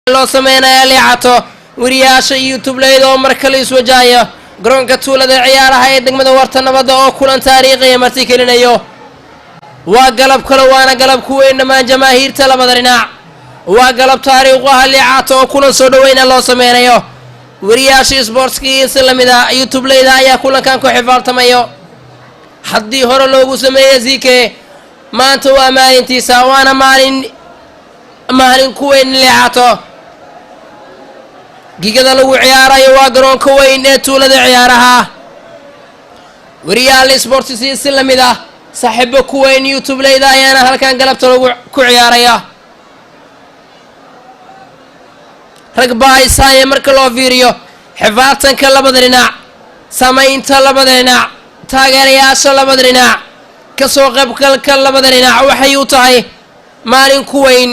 loo sameynaya liicato wariyaasha youtube leedo mar kale iswajaaya garoonka tuulada ciyaaraha ee degmada warta nabadda oo kulan taariikhi marti kelinayo waa galab kale waana galab ku weyn dhammaan jamaahiirta labada dhinac waa galab taariikh ah liicato oo kulan soo dhaweyn loo sameynayo wariyaasha sportski islamida youtube leeda ayaa kulankan ku xifaaltamayo haddii hore loogu sameeyay zike maanta waa maalintiisa waana maalin ku weyn liicato gigada lagu ciyaarayo waa garoonka weyn ee tuulada ciyaaraha wariyaal sports islamida saaxiibo ku weyn youtube leeda ayaana halkan galabta lagu ku ciyaaraya rag baaysaaya marka loo fiiriyo xifaatanka labada dhinac samaynta labada dhinac taageerayaasha labada dhinac kasoo qaybgalka labada dhinac waxay u tahay maalin ku weyn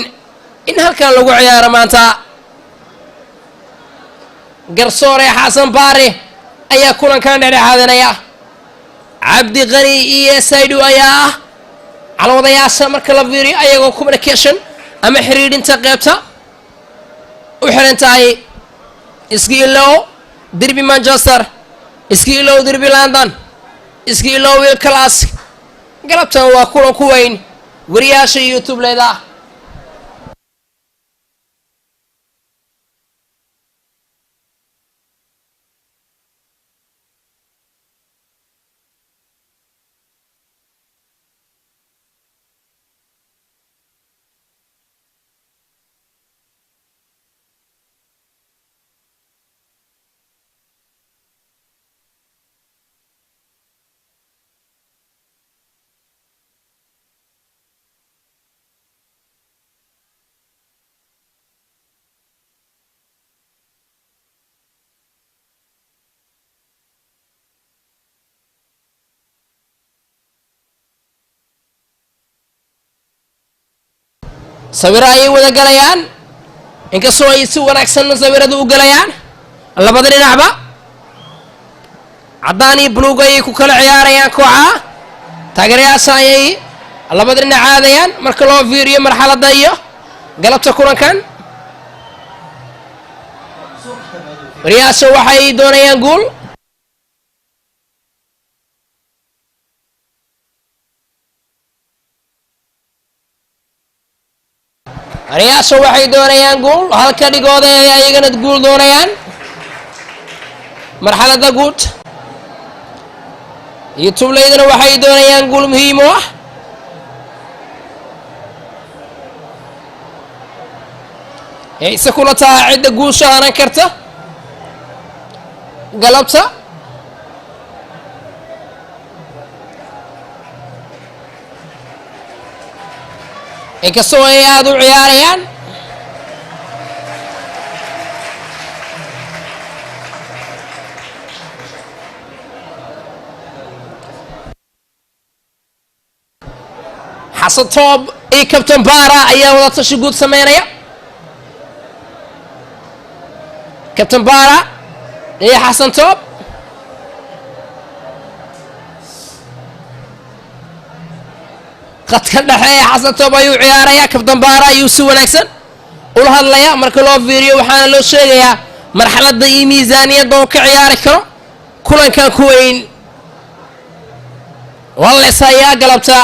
in halkan lagu ciyaaro maanta garsoore xasan baare ayaa kulankan dhexdhexaadanaya cabdi qani iyo saydu ayaa calawadayaasha marka la fiiriyo ayagoo communication ama xiriirinta qaybta u xiran tahay iskiilow derby manchester iskiilow derby london iskiilow wil class galabtan waa kulan ku weyn wariyaasha youtube leeda sawir ay wada galayaan inkastoo ay si wanaagsan sawiradu u galayaan labada dhinacba cadaan iyo buluug ay ku kala ciyaarayaan kooxaha taageerayaasha ayay labada dhinac aadayaan marka loo fiiriyo marxaladda iyo galabta kulankan wariyaasha waxay doonayaan guul wariyaasha waxay doonayaan guul halka dhigooda ay ayagana guul doonayaan marxaladda guud youtube leydana waxay doonayaan guul muhiim u ah ayse kula tahay cidda guusha hanan karta galabta inkastoo ay aada u ciyaarayaan xasan toob iyo kabtan baara ayaa wada tashi guud sameynaya kabtan baara iyo xasan toob qadka dhexe ee xasan toob ayuu ciyaaraya kabtan baara ayuu si wanaagsan ula hadlaya marka loo fiiriyo waxaana loo sheegayaa marxaladda iyo miisaaniyadda oo ka ciyaari karo kulankan ku weyn walles ayaa galabta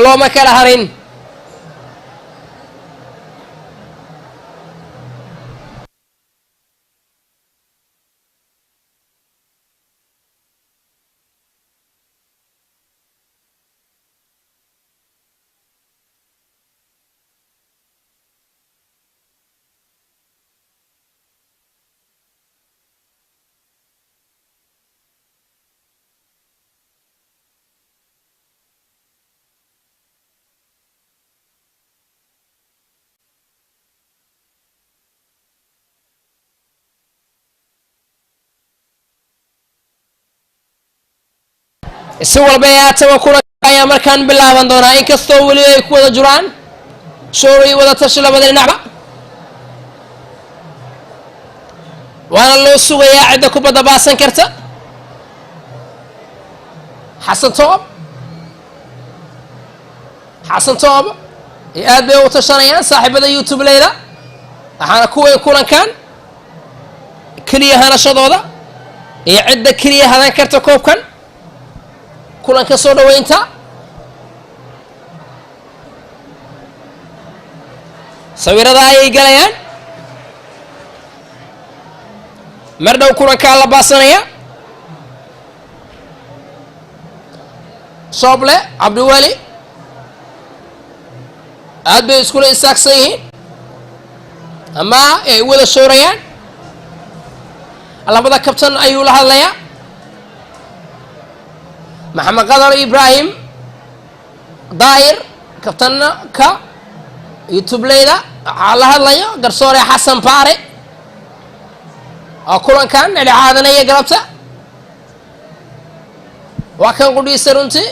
looma kala harin si walba aataba kulanka ayaa markaan bilaaban doonaa inkastoo weli ay ku wada jiraan shooway wada tashi labada dhinacba waana loo sugayaa cidda kubadda baasan karta xasan toob aad bay u tashanayaan saaxiibada youtube leyda waxaana kuway kulankan keliya hanashadooda iyo cidda keliya hadan karta koobkan kulanka soo dhaweynta sawirada ayay galayaan mar dhow kulankaa la baasanaya Soble Cabdiwali aad bay iskula istaagsan yihiin ama ay wada shoorayaan labada kabtan ayuu la hadlayaa Maxamed Qadar Ibrahim Daahir kabtanna ka youtube leyda waxaa la hadlayo garsoore Xasan Baare oo kulankan dhexaadanaya galabta waa kan qudhiisa runtii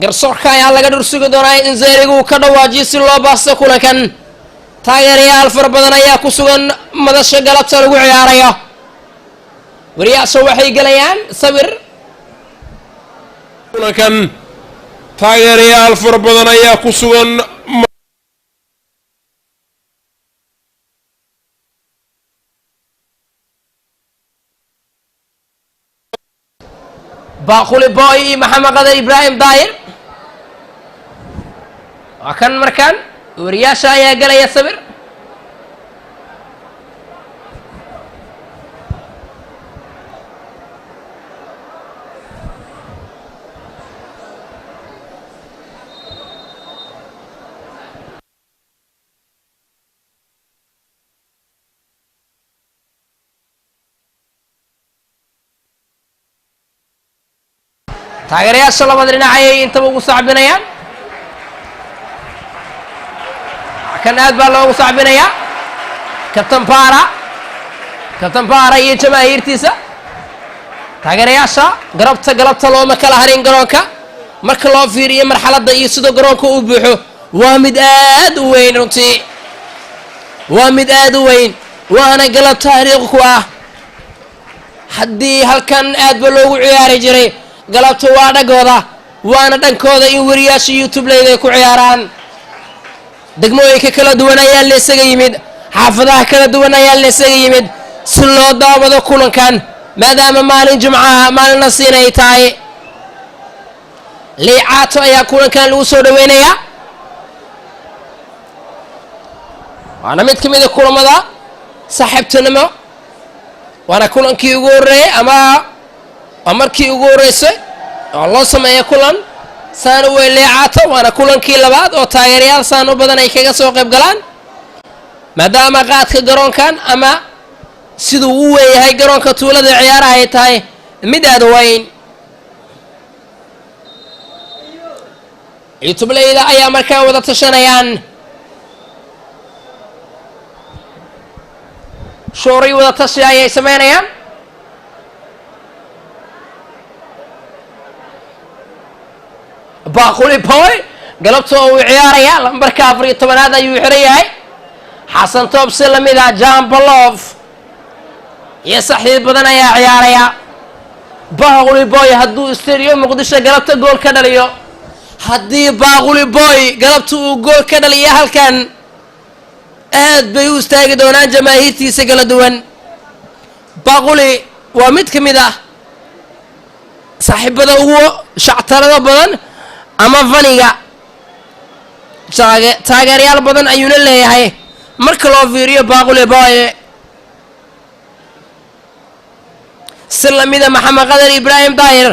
garsoorka ayaa laga dhursugi doonaa in Zeyrigu ka dhawaajiyo si loo baasto kulankan taageerayaal fara badan ayaa ku sugan madasha galabta lagu ciyaarayo wariyaasha waxay galayaan sawir kulankan taageerayaal fara badan ayaa ku sugan Baaquli Boy Maxamed Qadar Ibrahim Daahir waa kan markaan wariyaasha ayaa galaya sawir taageerayaasha labada dhinac ayay intaba ugu sacbinayaan kan aad baa loogu sacbinayaa kabtan Baara iyo jamaahiirtiisa taageerayaasha galabta looma kala harin garoonka marka loo fiiriyo marxaladda iyo sida garoonka uu buuxo waa mid aad u weyn runtii waa mid aad u weyn waana galab taariikh ku ah haddii halkan aad ba loogu ciyaari jiray galabta waa dhagooda waana dhankooda in wariyaasha youtube leyda ay ku ciyaaraan degmooyinka kala duwan ayaa la isaga yimid xaafadaha kala duwan ayaa la isaga yimid si loo daawado kulankan maadaama maalin jumcaha maalin nasiin ay tahay liicaato ayaa kulankan lagu soo dhaweynayaa waana mid ka mid a kulamada saaxiibtinimo waana kulankii ugu horreeyay ama markii ugu horeysay oo loo sameeyo kulan saan u weyn liicaato waana kulankii labaad oo taageerayaal saan u badan ay kaga soo qayb galaan maadaama qaadka garoonkan ama siduu u weeyahay garoonka tuulada ciyaaraha ay tahay mid aad weyn youtube leyda ayaa markaa wada tashanayaan shooray wada tashi ayay sameynayaan Baaquli Boy galabta uu ciyaaraya lambarka 14aad ayuu xiran yahay Xasan Toobse lamida Jambalov iyo saxiib badan ayaa ciyaaraya Baaquli Boy hadduu stadium Muqdisho galabta gool ka dhaliyo haddii Baaquli Boy galabta uu gool ka dhaliyo halkan aad bay u istaagi doonaan jamaahiirtiisa kala duwan Baaquli waa mid ka mid ah saaxiibada ugu shactarada badan ama faniga taageerayaal badan ayuuna leeyahay marka loo fiiriyo Baaquli Boy si lamida Maxamed Qadar Ibrahim Daahir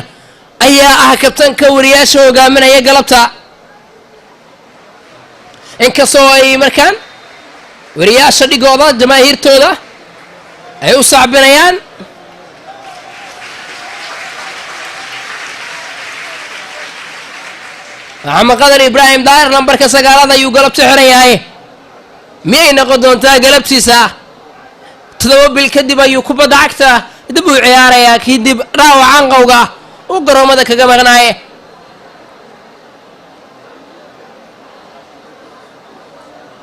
ayaa ah kabtanka wariyaasha hogaaminaya galabta inkastoo ay markaan wariyaasha dhigooda jamaahiirtooda ay u sacbinayaan maxamed qadar ibraahim daahir lambarka 9 ayuu galabta xiran yahay miyay noqon doontaa galabtiisa 7 bil kadib ayuu kubadda cagta dib u ciyaarayaa kadib dhaawacan qowga uu garoomada kaga maqnaayay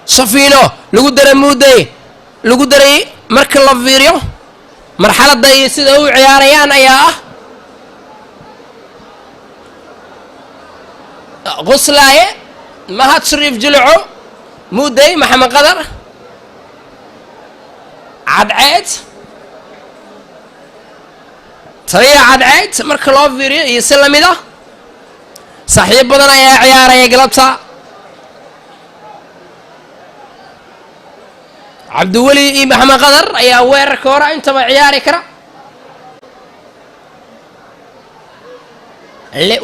Safino lagu daray Muudey lagu daray marka la fiiriyo marxaladda ay sida u ciyaarayaan ayaa Qoslaaye Mahad Shariif Jilco Muudey Maxamed Qadar Cadceed taliya Cadceed marka loo fiiriyo iyo si lamid ah saaxiib badan ayaa ciyaaraya galabta Abdiwali iyo Maxamed Qadar ayaa weerarka hore intaba ciyaari kara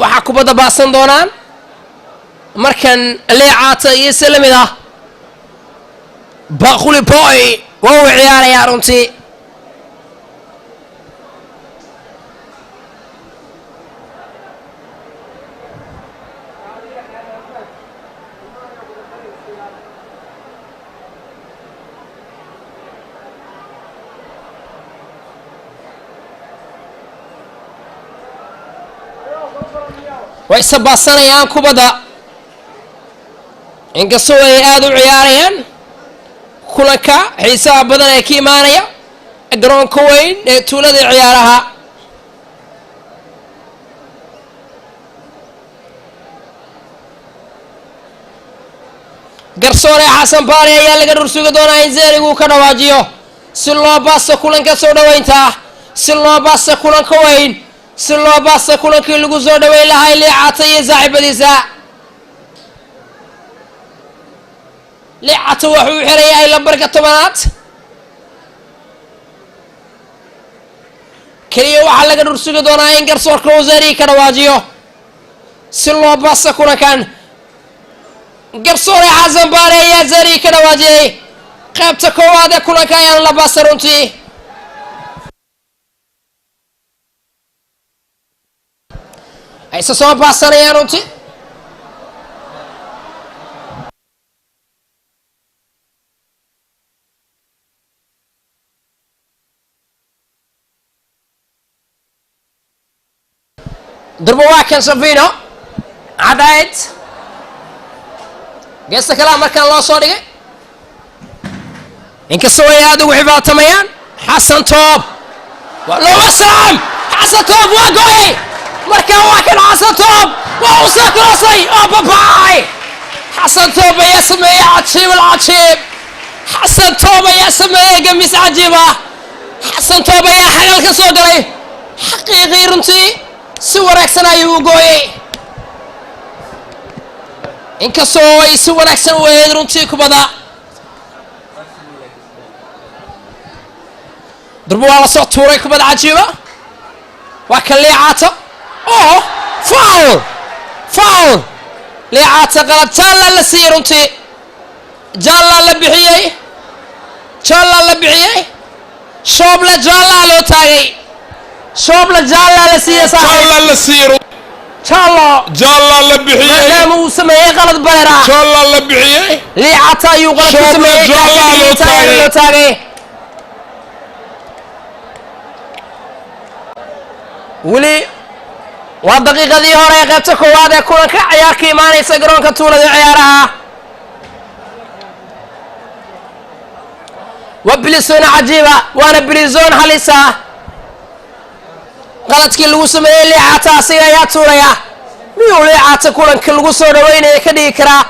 waxa kubadda baasan doonaan markan leecaata iyo salamida Baquli Boy waa ciyaaraya runtii way sabaasanayaan kubadda inkastoo ay aad u ciyaarayaan kulanka xiisaha badan ee ka imaanaya garoonka weyn ee tuulada ciyaaraha garsoore xasan baari ayaa laga dhursugi doonaa in zeerigu ka dhawaajiyo si loo baasto kulanka soo dhaweynta si loo baasto kulanka weyn si loo baasto kulankii lagu soo dhaweyn lahaa leecata iyo saaxiibadiisa leecata wuxuu xirayaa lambarka 10aad kaliya waxaa laga dhursugi doonaa in garsoorka uu zeeriga ka dhawaajiyo si loo baasto kulankan garsoore xasan baare ayaa zeeriga ka dhawaajiyay qaybta koowaad ee kulanka ayaan la baasta runtii ay soo baasanayaan runtii دربو واكن Safino Cadceed geesta kale markan loo soo dhigay inkastoo ay aad ugu xibaatamayaan Xasan Toob waa loo wasalaam Xasan Toob waa gooy marka waa kan Xasan Toob waa u soo koosay oo babaay Xasan Toob ayaa sameeyay cajiib Xasan Toob ayaa sameeyay gamis cajiib Xasan Toob ayaa xagal ka soo galay xaqiiqi runtii si wanaagsan ayuu u gooyay inkastoo ay si wanaagsan u weeyeen runtii kubadda دربو على صوت توري كبد عجيبة وكان ليعاتا اوه فاول ليعاتا قلب جالا لسير انتي جالا لبحيي شوبلا جالا لو تاغي شوبلا جالا لسير صاحي جالا لسير جالا لبحيي مادام سميه غلط بلرا جالا لبحيي ليعاتا يغلط شوبلا جالا لو تاغي ولي والدقيقة دي هوري قيبتا كواد يكون كعيار كيماني سيقرون كتولة دي عيارها وبلسون عجيبة وانا بليزون حليسة غلط كي لغو سمي اللي عاتا سيغا يا توليا ميو اللي عاتا كولن كلغو سودا وين يكدي كرا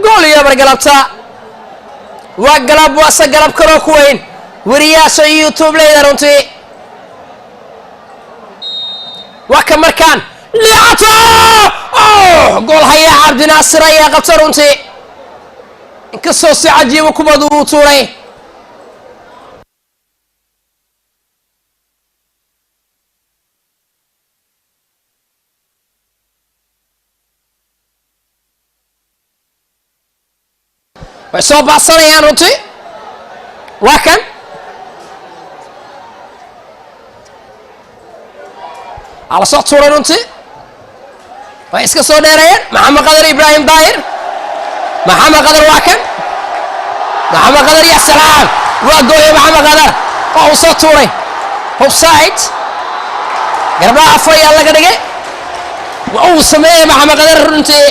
قولي يا برقلبتا وقلب واسا قلب كروك وين ورياسو يوتيوب ليدا رونتي وكم مركان لعطا قول هيا عبد ناصر يا قبطر انتي انكسوسي عجيب وكبدو طوري ويسوب عصري يا انتي وكم على صوت صورة ننتي way iska soo dheereeyeen maxamed qadar ibraahim daahir maxamed qadar waa kan maxamed qadar ya salaam waa gooyay maxamed qadar oo uu soo tuuray offside garbaha afar ayaa laga dhigay waa uu sameeyey maxamed qadar runtii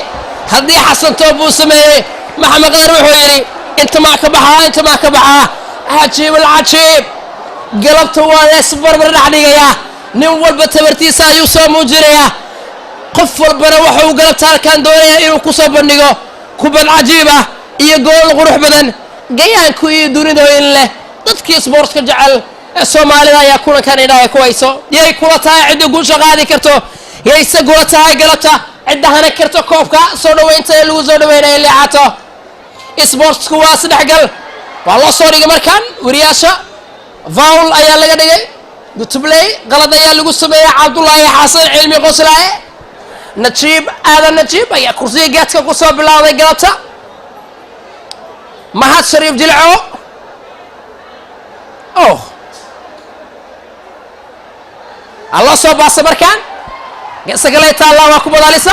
haddii xasan toob uu sameeyey maxamed qadar wuxuu yidhi inta maa ka baxaa cajiib alcajiib galabta waa lees barbar dhex dhigayaa nin walba tabartiisa ayuu soo muujinayaa qof walbana waxa uu galabta halkaan doonayaa inuu ku soo bandhigo kubad cajiib ah iyo gool qurux badan gayaanku iyo dunida in leh dadkii isboortka jecel ee soomaalida ayaa kulankan indhaha ku hayso yay kula tahay cidda guusha qaadi karto yayse kula tahay galabta cidda hana karto koobka soo dhoweynta ee lagu soo dhoweynayo liicato isboortsku waa isdhexgal waa loo soo dhigay markaan wariyaasha faul ayaa laga dhigay gutubley qalad ayaa lagu sameeyey cabdullaahi xasan cilmi qoslaaye najiib aadan najiib ayaa kursiga gaadka ku soo bilaawday galabta mahad shariif jilco alloo soo baasa markaan geeska kale taallaa waa ku badaalisa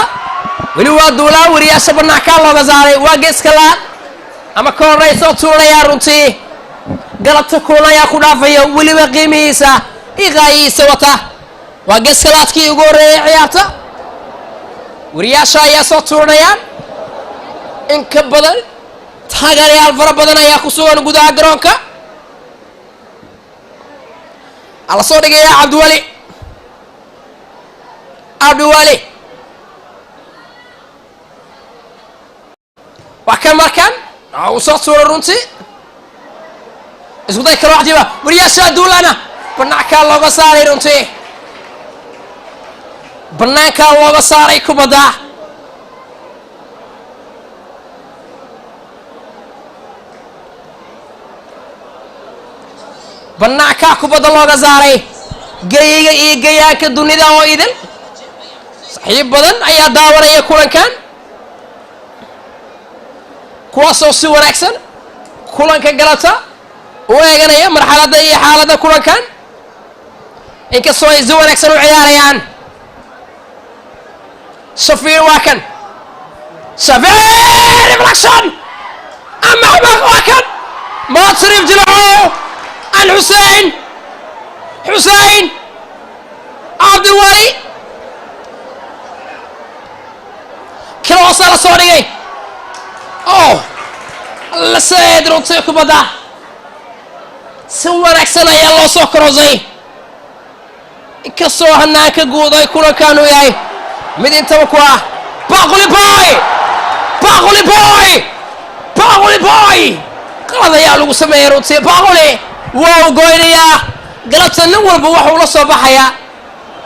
weli waa duulaa wariyaasha banaankaa looga saaray waa geeska laad ama ka horraysa oo tuuranayaa runtii galabta kulan ayaa ku dhaafaya weliba qiimihiisa iqaayihiisa wata waa geeska laadkii ugu horreeyay ciyaarta wariyaasha ayaa soo tuuranayaan in ka badan taageerayaal fara badan ayaa ku sugan gudaha garoonka ala soo dhigayaa cabdiwali waa kan markan uu soo tuuray runtii isku day kale cajiiba wariyaasha duulana banaankaa looga saaray runtii banaankaa looga saaray kubadda banaankaa kubadda looga saaray geyiga iyo gayaanka dunida oo idin saxiib badan ayaa daawanaya kulankan kuwaasoo si wanaagsan kulanka galabta u eeganaya marxaladda iyo xaaladda kulankan inkastoo ay si wanaagsan u ciyaarayaan shafiir waa kan shafiir reflection ama waa kan mahad shariif jilco an حسين عبد الوالي كلا وصل صوري الله سيد روتيكو بدا سوى ركسنا يا الله سكرو زي كسو هناك جودا يكون كانوا ياي مدين توقع باغولي باي قال يا لو سمي روتي باغولي واو غوينيا galabta nin walba waxuu la soo baxayaa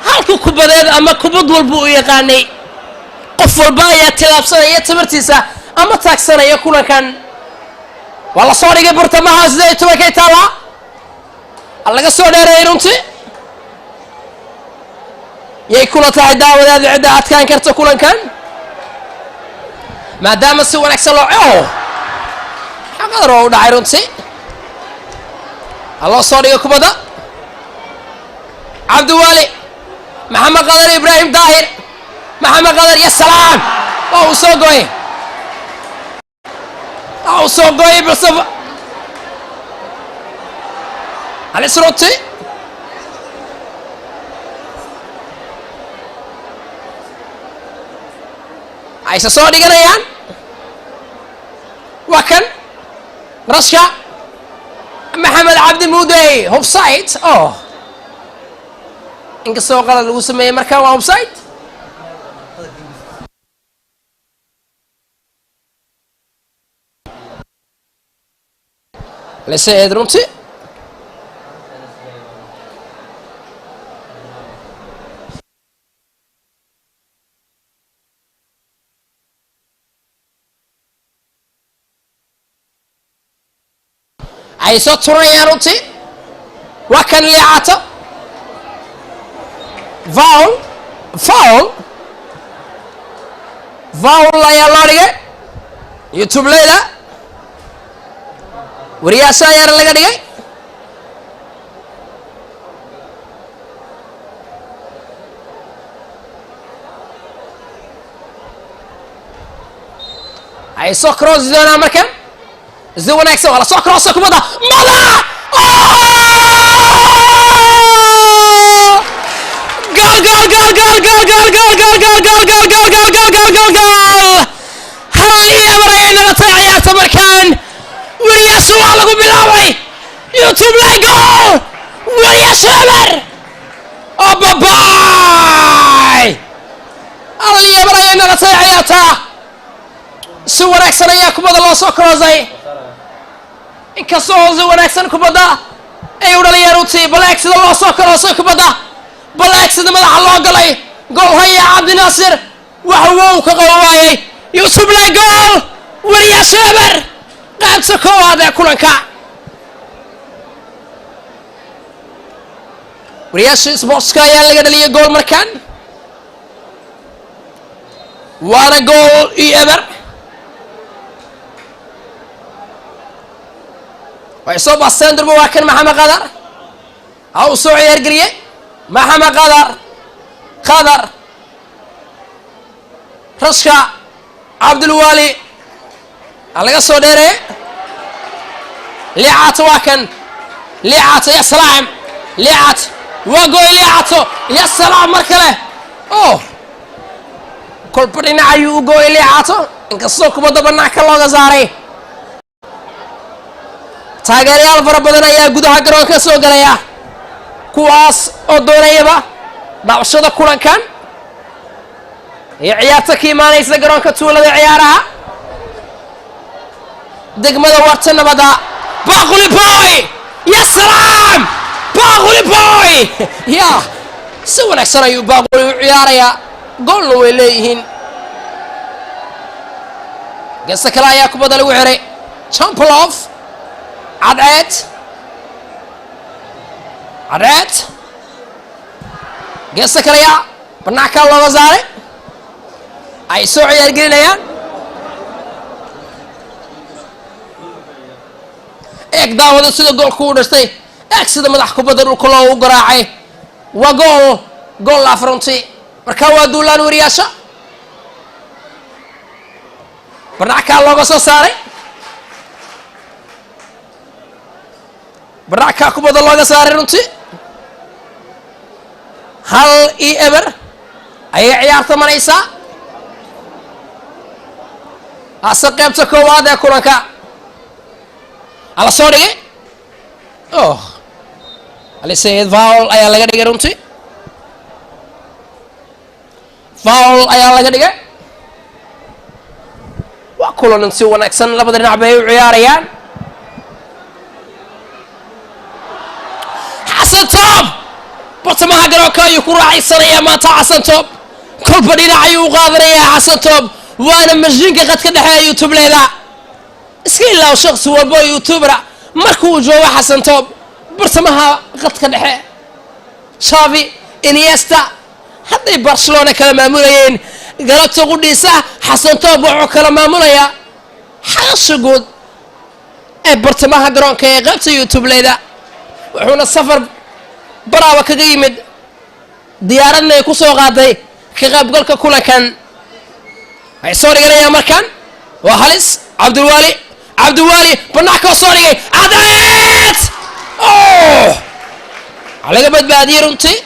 halka kubadeed ama kubad walba uu yaqaanay qof walba ayaa tilaabsanaya tabartiisa ama taagsanaya kulankan waa la soo dhigay bartamaha 18 taala laga soo dheereeyay runtii yay kula tahay daawadaad cidda adkaan karta kulankan maadaama si wanaagsan loo xaqadar oo u dhacay runtii الله صادق كبدا عبد الوالي محمد قدر إبراهيم داهر محمد قدر يا سلام أو صوغوي بصفة على سروتي عايز صادق ريان وكن رشا محمد عبد المودي هوف سايد إنك سوق على الوسمية مركان وهوف سايد لسه يدرونتي عايزة ترى يا روتي وكان لي عطا فاول لا يا لارجة يوتيوب ليلة ورياسة يا رجالي ay soo cross doonaan markan si wanaagsan waa la soo cross kubadda mada markaan wariyaasha waa lagu bilaabay youtube lego wariyaasha eber oo babay aliyabar ayay nagatay ciyaarta si wanaagsan ayaa kubadda loo soo crossay inkastoo si wanaagsan kubadda ay u dhaliyeen runtii balaag sida loo soo crossay kubadda balaag sida madaxa loo galay gool haya cabdinaasir waxa wow ka qaban waayay youtube lego wariyaasha eber qaybta koowaad ee kulanka wariyaasha sportska ayaa laga dhaliyay gool markaan waana gool iyo eber way soo baasteen durba waa kan maxamed qadar ha uu soo ciyaargeliyey maxamed qadar rashka cabdulwaali laga soo dheereeye liicato waa kan liicato ya salaam liicato waa gooy liicato ya salaam mar kale kolba dhinac ayuu u gooyay liicato inkastoo kubadda bannaanka looga saaray taageerayaal fara badan ayaa gudaha garoonka soo galaya kuwaas oo doonayaba daawashada kulankan iyo ciyaarta ka imaanaysa garoonka tuulada ciyaaraha degmada warta nabada baaquli boy ya salaam baaquli boy ya si wanaagsan ayuu baaquli u ciyaarayaa goolna way leeyihiin geesta kale ayaa kubadda lagu xiray champlof cadceed geesta kale ayaa bannaankaa looga saaray ay soo ciyaargelinayaan eeg daawada sida goolku u dhashtay eeg sida madax kubadda dhulka loogu garaacay waa gool la afronti markaa waa duulaan wariyaasha barnackaa looga soo saaray barnackaa kubadda looga saaray runtii hal iyo eber ayay ciyaarta maraysaa hase qaybta koowaad ee kulanka ala soo dhigay alisayid fowl ayaa laga dhigay runtii fowl ayaa laga dhigay waa kulan si wanaagsan labada dhinac bay u ciyaarayaan xasan toob bartamaha garoonka ayuu ku raacaysanayaa maanta xasan toob kolba dhinac ayuu u qaadanayaa xasan toob waana mashiinka qadka dhexeeya youtubeleyda iska ilaaw shakhsi walbo youtubera markuu joogo xasan toob bartamaha qadka dhexe shavi iniesta hadday barcelona kala maamulayeen galabta qudhiisa xasan toob wuxuu kala maamulayaa xaqasha guud ee bartamaha garoonka ee qaybta youtubeleyda wuxuuna safar baraaba kaga yimid diyaaradna ay ku soo qaaday ka qaybgalka kulankan ay soo dhiganayaan markan waa halis cabdulwaali bannaanka soo dhigay cadceed laga badbaadiyey runtii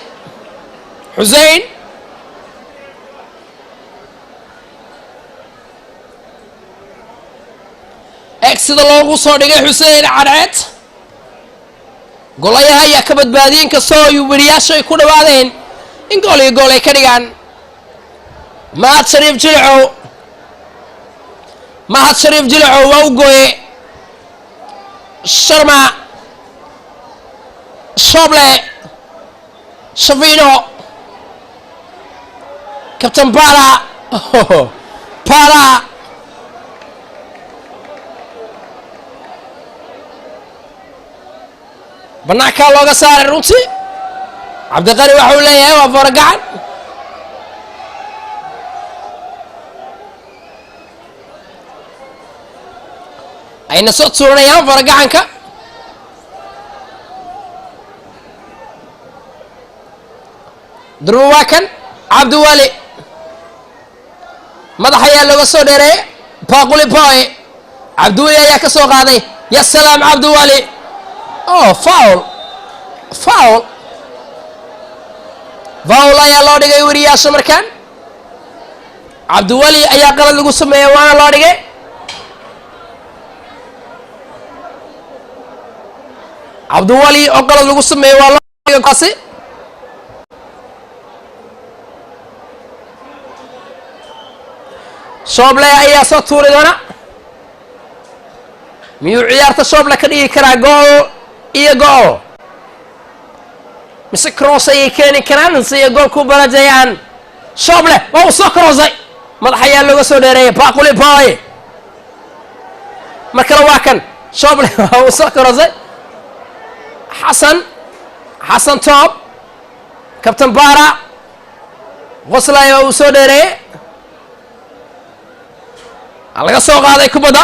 xusein eeg sida loogu soo dhigay xusein cadceed golayaha ayaa ka badbaadiyey inkastoo ay weriyaasha ay ku dhawaadeen in gool iyo gool ay ka dhigaan mahad shariif jilicow waa u gooye sharma shoble shavino kabtan bala bannaankaa looga saaray runtii cabdiqani waxa uu leeyahay waa faragacan ayna soo tuuranayaan faragacanka durba waa kan cabdiwaali madax ayaa looga soo dheereeyay باقولي باي عبد الولي يا كسو قاضي يا سلام عبد الولي فاول يا لو دغاي ورياش مركان عبد الولي ايا قلد لغو سميه وانا لو دغاي عبد الولي او قلد لغو سميه waa loo dhigay kaasi Soble ayaa soo tuuri doona miyuu ciyaarta Soble ka dhigi karaa gool iyo gool mise cross ay keeni karaan si ay gool ku barajayaan Soble waa soo crossay madax ayaa looga soo dheereeyay Baaquli Boy markale waa kan Soble waa soo crossay Hassan Top Captain Bara Qoslay waa soo dheereeyay laga soo qaaday kubada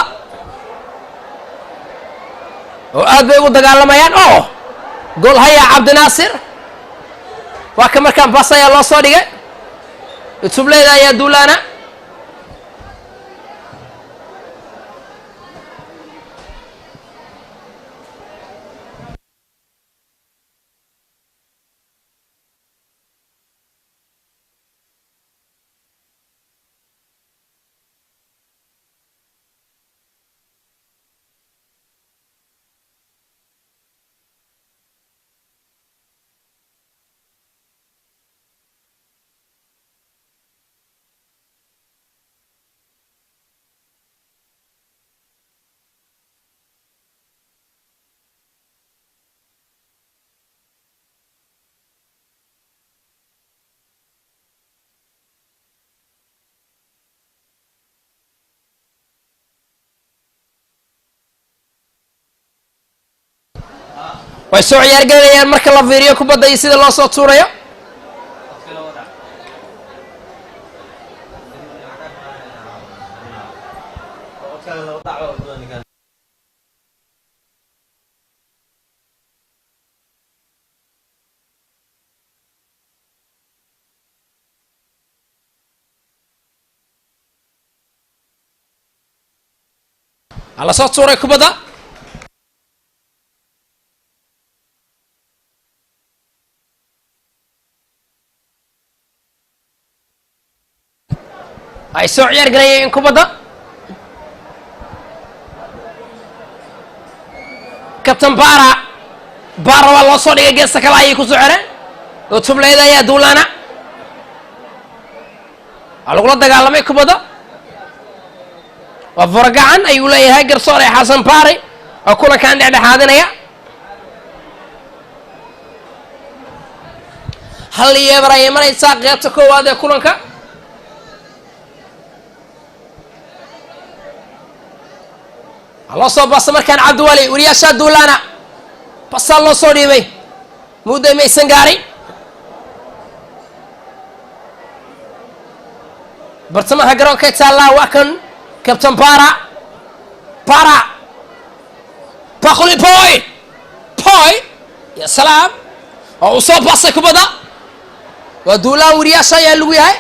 oo aad bay u dagaalamayaan gool haya Cabdi Naasir waa ka markaan basaya loo soo dhigay Tubleyda ayaa duulana way soo ciyaar galayaan marka la fiiriyo kubadda iyo sida loo soo tuurayo ala soo tuuray kubadda ay soo ciyaar galayeen kubadda Captain Bara waa loo soo dhigay geesta kale ayay ku soo xireen oo Tubleyda ayaa duulana lagula dagaalamay kubadda waa fargacan ayuu leeyahay garsoore Xasan Baari oo kulankan dhexdhexaadinaya hal yeebar ay maraysaa qaybta koowaad ee kulanka الله صوب سمركان عبد الولي ورياشات دولانا بس الله صوري بي مودة ميسن قاري برتمها قرون كيتا الله واكن كابتن بارا باخولي بوي يا سلام او صوب باسك بدا ودولان ورياشا يلوي هاي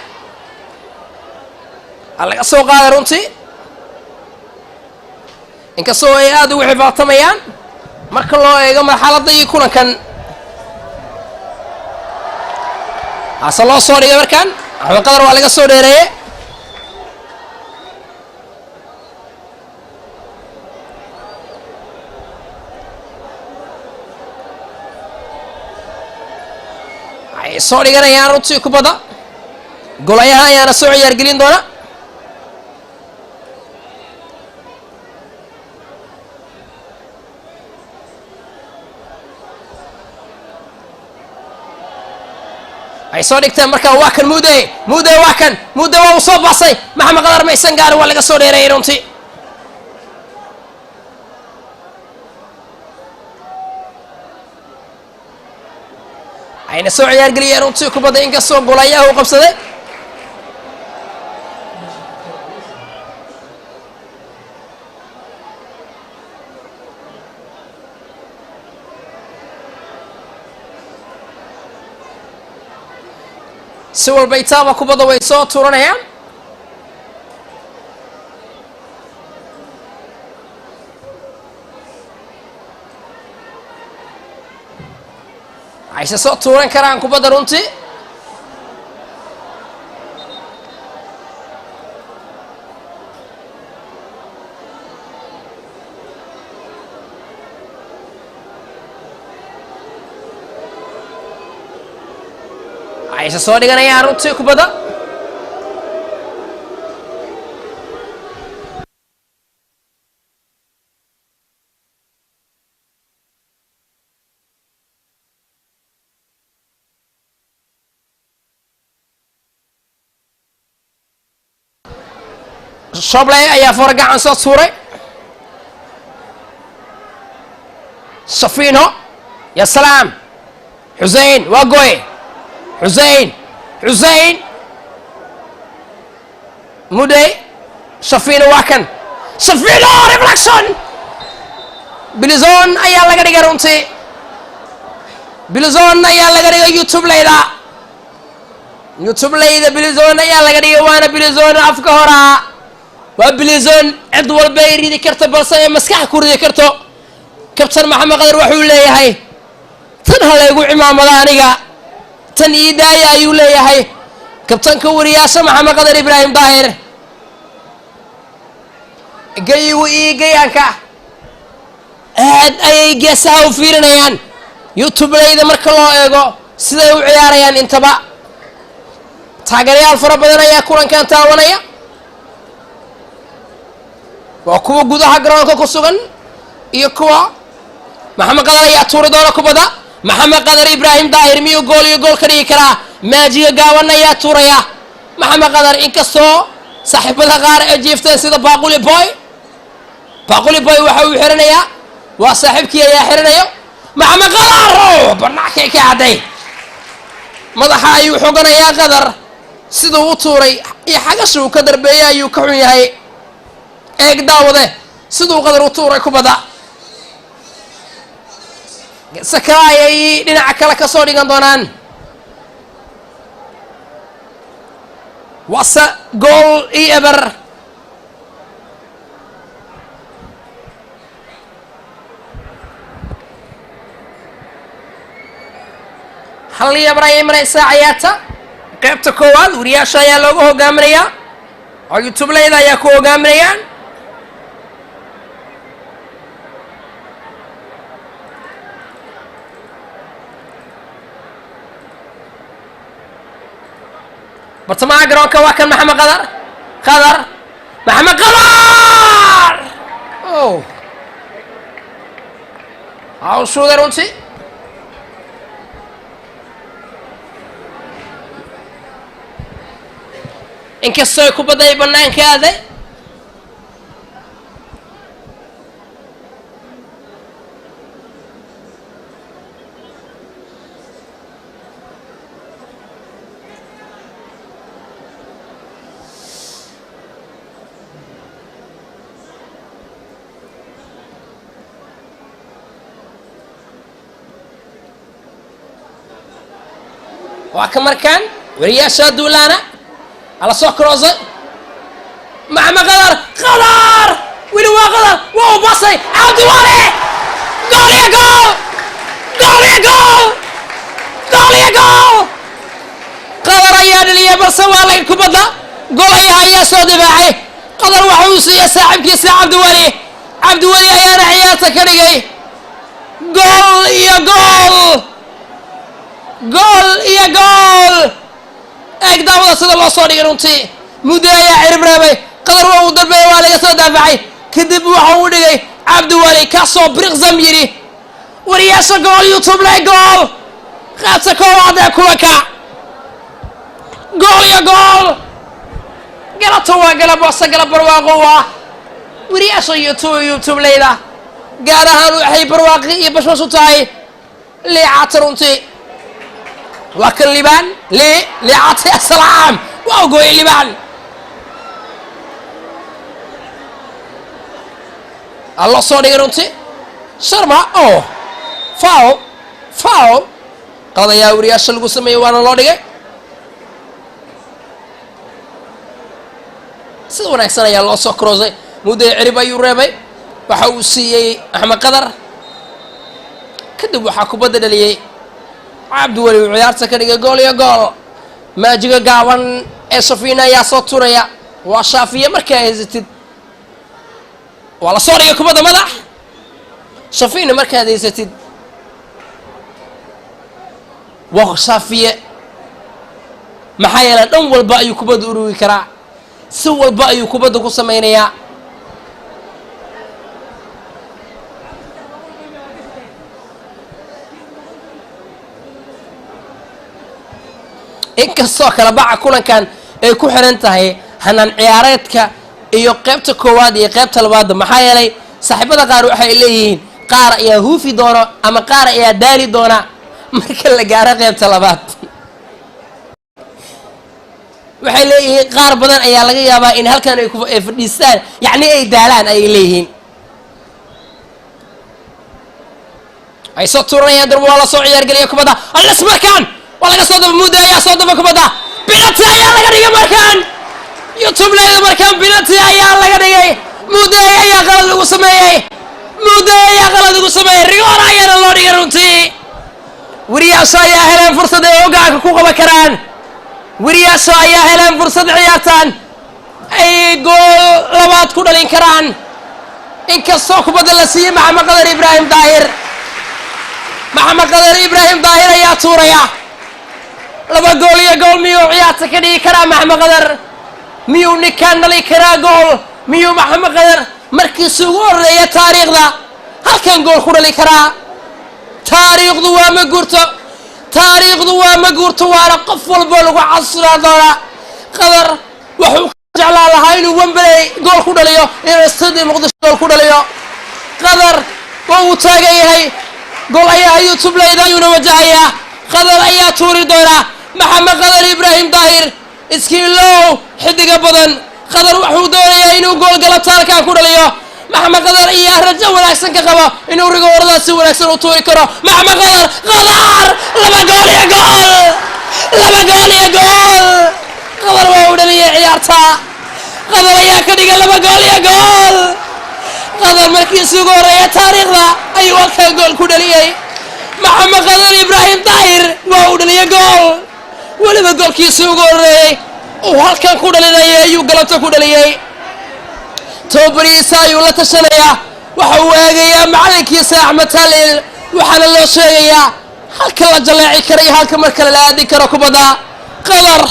الله قصو قادرونتي inkastoo ay aad ugu xifaatamayaan marka loo eego marxaladda iyo kulankan asa loo soo dhigay markan Axmed Qadar waa laga soo dheereeyay ay soo dhiganayaan runtii kubadda golayaha ayaana soo ciyaar gelin doona ay soo dhigteen marka waa kan Muude waa soo baasay Maxamed Qadar maysan gaar waa laga soo dheereeyay runtii ayna soo ciyaar galiyeen runtii kubadda inkastoo golayaha uu qabsaday si walba itaaba kubadda way soo tuuranayaan ayse soo tuuran karaan kubadda runtii ayse soo dhiganayaan runtii kubadda shobley ayaa fora gacan soo tuuray safiino ya salaam xusein waa goy xusein mudey safiino waa kan safiino reflection bilizon ayaa laga dhigay runtii bilizon ayaa laga dhigay youtubeleyda bilizon ayaa laga dhigay waana bilizon afka horaa waa bilizon cid walba ay ridi karto balse ay maskax ku ridi karto kabtan maxamed qadar wuxuu leeyahay tan halaygu cimaamada aniga tan ii daaya ayuu leeyahay kabtanka wariyaasha maxamed qadar ibraahim daahir gayigu ii gayaanka aad ayay geesaha u fiirinayaan youtubeleyda marka loo eego siday u ciyaarayaan intaba taageerayaal fara badan ayaa kulankan taawanaya waa kuwa gudaha garoonka ku sugan iyo kuwa maxamed qadar ayaa tuuri doona kubadda maxamed qadar ibraahim daahir miyuu gool iyo gool ka dhigi karaa maajiga gaaban ayaa tuuraya maxamed qadar inkastoo saaxiibada qaar ay jiifteen sida baaquli boy waxa uu xiranayaa waa saaxiibkii ayaa xiranayo maxamed qadar bannaankay ka cadday madaxa ayuu xoganayaa qadar siduu u tuuray iyo xagasha uu ka darbeeyay ayuu ka xun yahay eeg daawade siduu qadar u tuuray kubadda saka ayay dhinaca kale ka soo dhigan doonaan waase gool iyo eber hal iyo eber ayay maraysaa cayaarta qaybta koowaad wariyaasha ayaa looga hogaaminayaa oo youtubeleyda ayaa ku hogaaminayaan bartamaha garoonka waa kan maxamed qadar hawshuuda runtii inkastoo ay kubadda ay bannaanka aaday waa ka markaan wariyaasha duulaana على صوت كروزة محمد قدر وين هو قدر واو باصي عبد الوالي جول يا جول قدر اياد اللي برسوا على الكبده جول يا سو دفاعي قدر وحوسي يا صاحب كيس عبد الوالي يا رحياته كدغي جول eeg daawada sida loo soo dhigay runtii muddo ayaa cirib reebay qadar waa uu dalbeeyay waa laga soo daafacay kadib waxa uu dhigay cabdiwali kaasoo briqsam yidhi wariyaasha gool youtube le gool qaadsa koowaad ee kulanka gool galabta waa galab wasa galab barwaaqo waa wariyaasha youtube leyda gaar ahaan waxay barwaaqi iyo bashbash u tahay liicata runtii لكن لبان لعطي السلام وأقول لبان الله صوري رنتي شرما فاو قضى يا ورياش القسمي وانا الله دقي سيدونا يكسنا يا الله سوكروزي مودي عربا يوريبي وحوسي أحمد قدر كدب وحاكو بدل لي cabdiweli uu ciyaarta ka dhigay gool iyo gool maajiga gaaban ee safiina ayaa soo turaya waa shaafiye markaa haysatid waa la soo dhigay kubadda madax safiina markaad haysatid waa shaafiye maxaa yeelay dhan walba ayuu kubadda urugi karaa si walba ayuu kubadda ku samaynayaa inkastoo kala baca kulankan ay ku xiran tahay hanaan ciyaareedka iyo qaybta koowaad iyo qaybta labaadda maxaa yeelay saaxiibada qaar waxay leeyihiin qaar ayaa huufi doono ama qaar ayaa daali doona marka la gaaro qaybta labaad waxay leeyihiin qaar badan ayaa laga yaabaa in halkan ay fadhiistaan yacni ay daalaan ayay leeyihiin ay soo tuuranayaan darbo waa la soo ciyaargeliya kubadda allas markaan waa laga soo daba muddo ayaa soo daba kubadda binati ayaa laga dhigay markaan youtube leeda markaan binati ayaa laga dhigay muddo ayaa qalad lagu sameeyey muddo ayaa qalad lagu sameeyey rigoor ayaana loo dhigay runtii wariyaasha ayaa heleen fursad ay ogaanka ku qaban karaan wariyaasha ayaa heleen fursad ciyaartaan ay gool labaad ku dhalin karaan inkastoo kubadda la siiyey maxamed qadar ibraahim daahir ayaa tuuraya laba gool iyo gool miyuu ciyaarta ka dhigi karaa maxamed qadar miyuu ninkaan dhali karaa gool miyuu maxamed qadar markiisu ugu horreeya taariikhda halkan gool ku dhali karaa taariikhdu waa ma guurto waana qof walbo lagu casuraa doonaa qadar wuxuu ka jeclaa lahaa inuu wembley gool ku dhaliyo inuu stadium muqdisho gool ku dhaliyo qadar waa uu taagan yahay gool ayaa youtube leyda ayuuna wajahayaa qadar ayaa tuuri doonaa maxamed qadar ibraahim daahir iskiilow xidiga badan qadar wuxuu doonayaa inuu gool galabta halkaan ku dhaliyo maxamed qadar ayaa rajo wanaagsan ka qaba inuu rigooradaas si wanaagsan u tuuri karo maxamed qadar laba gool iyo gool qadar waa uu dhaliyay ciyaarta qadar ayaa ka dhigay laba gool iyo gool qadar markiisii ugu horreeya taariikhda ayuu halkaan gool ku dhaliyey maxamed qadar ibraahim daahir waa uu dhaliyay gool weliba goolkiisii ugu horreeyey uu halkan ku dhalinayay ayuu galabta ku dhaliyey tobabarihiisa ayuu la tashanayaa waxa uu eegayaa macalinkiisa axmed taaliil waxaana loo sheegayaa halka la jaleeci kara iyo halka mar kale la aadi karo kubadda qadar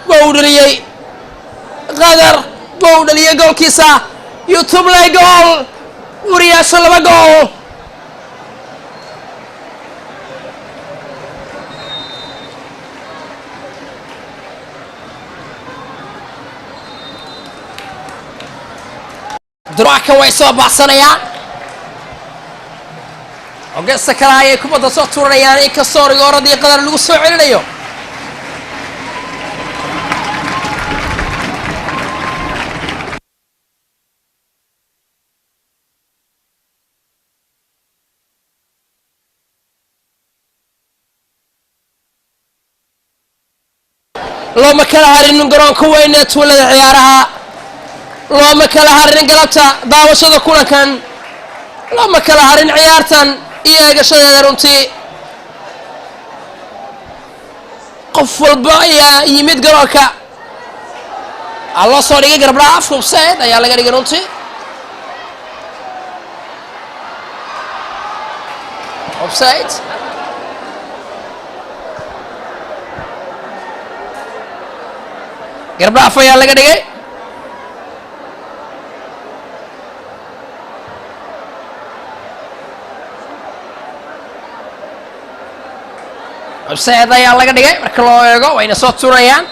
waa uu dhaliyey goolkiisa youtube lay gool wariyaasha laba gool duraaka way soo baxsanayaan ogeesta kale ayay kubadda soo tuuranayaan inkastoo rigooradii qadar lagu soo celinayo looma kala harin garoonka weyn ee tuulada ciyaaraha looma kala harin galabta daawashada kulankan looma kala harin ciyaartan iyo eegashadeeda runtii qof walba ayaa yimid garoonka loo soo dhigay garbdhaaf hubseed ayaa laga dhigay runtii hubseed garbdhaaf ayaa laga dhigay hubseed ayaa laga dhigay marka loo eego wayna soo tuurayaan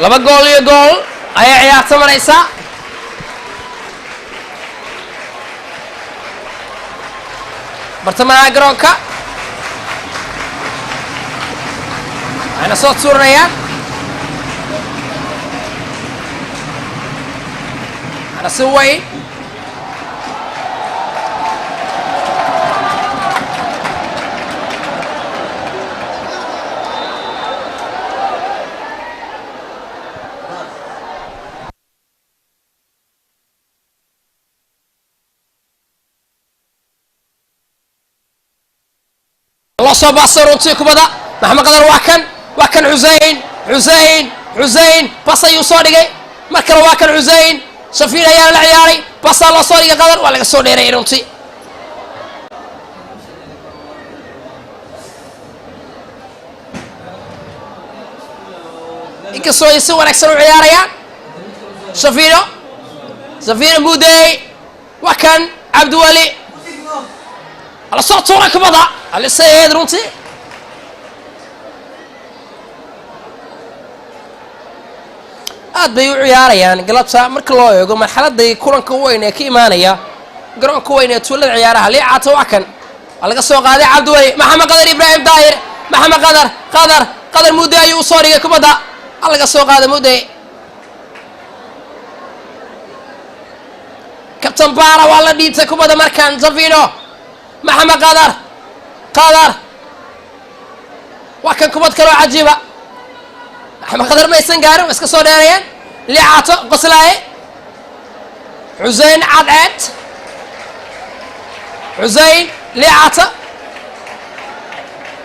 laba gool iyo gool ayay ciyaarta maraysaa bartamaha garoonka waxayna soo tuuranayaan ana si weyn الله صوب أصرونتي كبدا محمد قدر واكن حسين بس يوصل مركل واكن حسين سفير يا العياري بس الله صوري قدر ولا صوري ريرونتي inkastoo ay si wanaagsan u ciyaarayaan safiro mudey waa kan cabdiwali ala soo tuura kubada aliseed runtii aad bay u ciyaarayaan galabta marka loo eego marxaladay kulanka weyn ee ka imaanaya garoonka weyn ee tuulada ciyaaraha liicata waa kan laga soo qaaday cabdiwali maxamed qadar ibraahim daahir maxamed qadar mudey ayuu soo dhigay kubada laga soo qaaday mudey kabtan baara waa la dhiibtay kubada markaan safino maxamed qadar waa kan kubad kaloo cajiiba maxamed qadar maysan gaarin waa iska soo dheerayeen liicaato qoslaaye xusein cadceed xusein liicata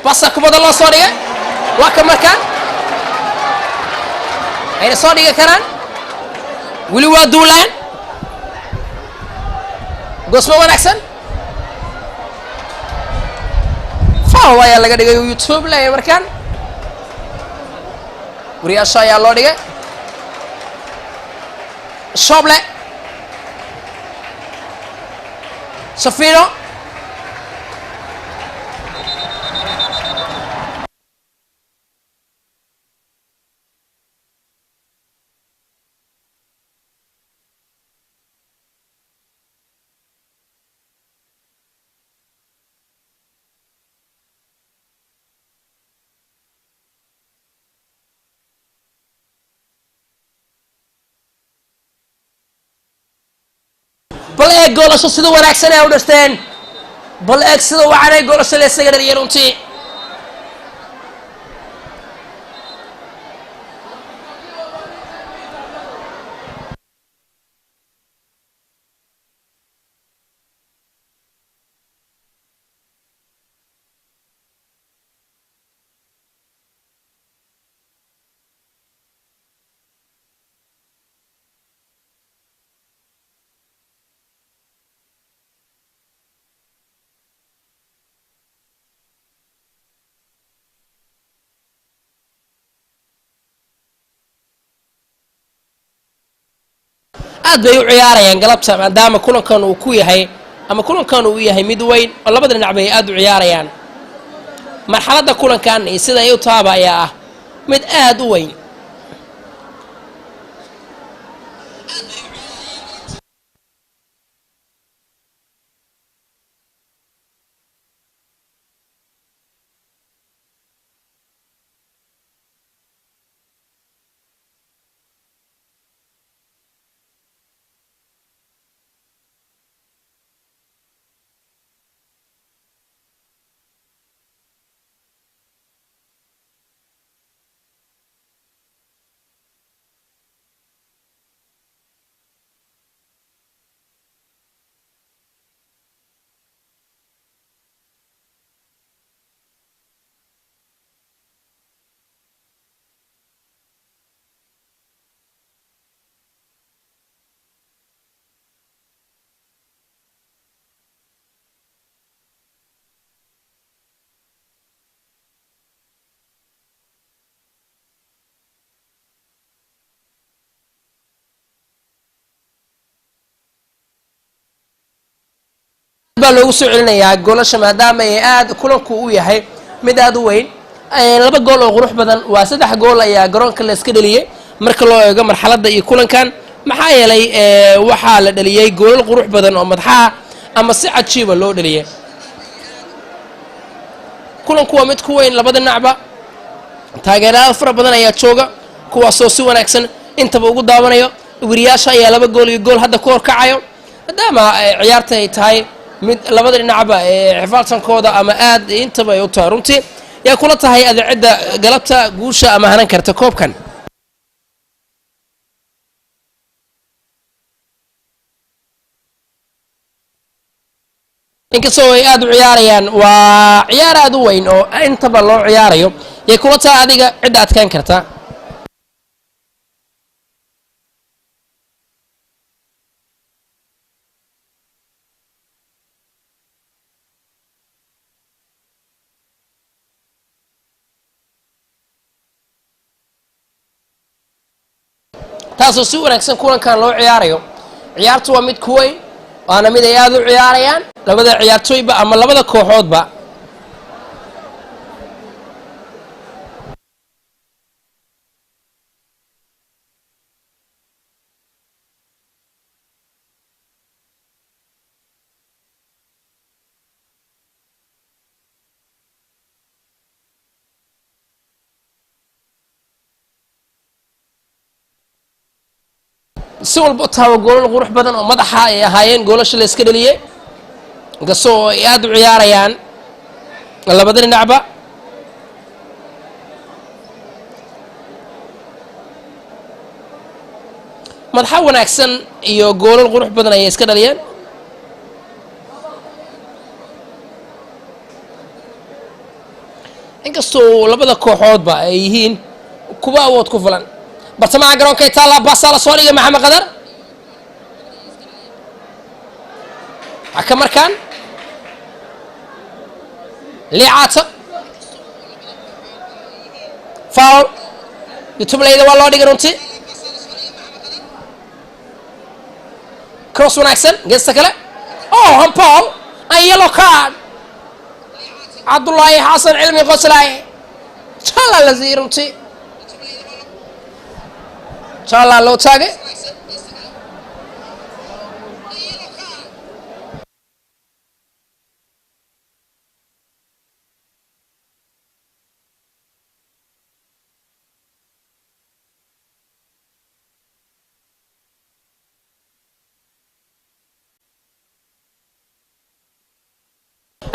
basa kubada loo soo dhigay waa kan markaan ayna soo dhigi karaan weli waa duulaan goosmo wanaagsan faw ayaa laga dhigay youtube le markaan wariyaasha ayaa loo dhigay shooble safino bal eeg goolasho sida wanaagsan ay u dhirteen bal eeg sida wacan ay goolasho la isaga dhaliyeen runtii aad bay u ciyaarayaan galabta maadaama kulankan uu ku yahay ama kulankan uu yahay mid weyn oo labada dhinac bay aad u ciyaarayaan marxaladda kulankan iyo sida ay u taaba ayaa ah mid aad u weyn baa loogu soo celinayaa goolasha maadaama ay aad kulanku u yahay mid aad u weyn laba gool oo qurux badan waa 3 gool ayaa garoonka la iska dhaliyay marka loo eego marxaladda iyo kulankan maxaa yeelay waxaa la dhaliyay goolal qurux badan oo madaxa ama si cajiiba loo dhaliyay kulanku waa mid ku weyn labada dhinacba taageerayaal fara badan ayaa jooga kuwaasoo si wanaagsan intaba ugu daawanayo wariyaasha ayaa 2 gool iyo gool hadda ku horkacayo maadaama ciyaarta ay tahay mid labada dhinacba xifaaltankooda ama aad intaba ay u tahay runtii yaa kula tahay adeecida galabta guusha ama hanan karta koobkan inkastoo ay aad u ciyaarayaan waa ciyaar aad u weyn oo intaba loo ciyaarayo yay kula tahay adiga cidda adkaan karta taasoo si wanaagsan kulankan loo ciyaarayo ciyaartu waa mid ku weyn waana mid ay aad u ciyaarayaan labada ciyaartooyba ama labada kooxoodba si walba taaba goolal qurux badan oo madaxa ay ahaayeen goolasha la iska dhaliyay inkastoo ay aad u ciyaarayaan labada dhinacba madaxa wanaagsan iyo goolal qurux badan ayay iska dhaliyeen inkastoo labada kooxoodba ay yihiin kuwa awood ku filan bartamaha garoonka taala baasala soo dhigay maxamed qadar aka markaan liicata foul youtubeleyda waa loo dhigay runtii cross wanaagsan geesta kale oh hampaul an yellow card cabdullaahi xasan cilmi qoslaaye jala la sii runtii jala loo taagay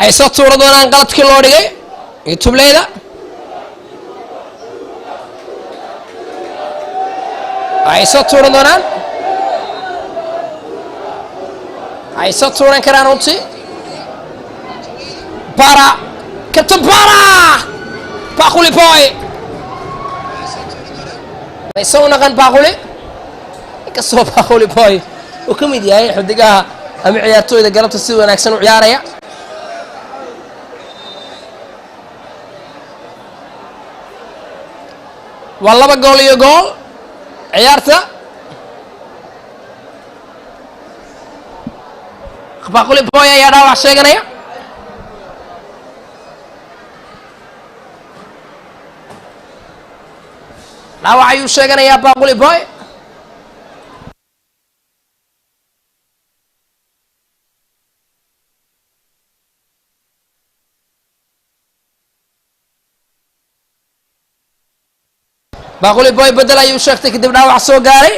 ay soo tuuro doonaan qaladkii loo dhigay youtubeleyda ay soo tuuran doonaan ay soo tuuran karaan runtii bara captain bara baquli boy ay soo naqan baquli inkastoo baquli boy uu ka mid yahay xidigaha ama ciyaartooyda galabta si wanaagsan u ciyaaraya waa laba gool iyo gool ciyaarta baquli boy ayaa dhaawac sheeganaya dhaawac ayuu sheeganayaa baquli boy baquli boy bedel ayuu sheegtay kadib dhaawac soo gaaray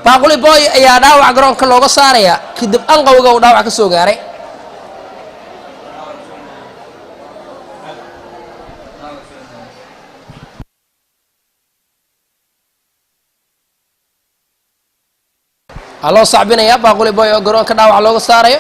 baquli boy ayaa dhaawac garoonka looga saaraya kadib anqowga uu dhaawac ka soo gaaray loo sacbinaya baquli boy oo garoonka dhaawac looga saarayo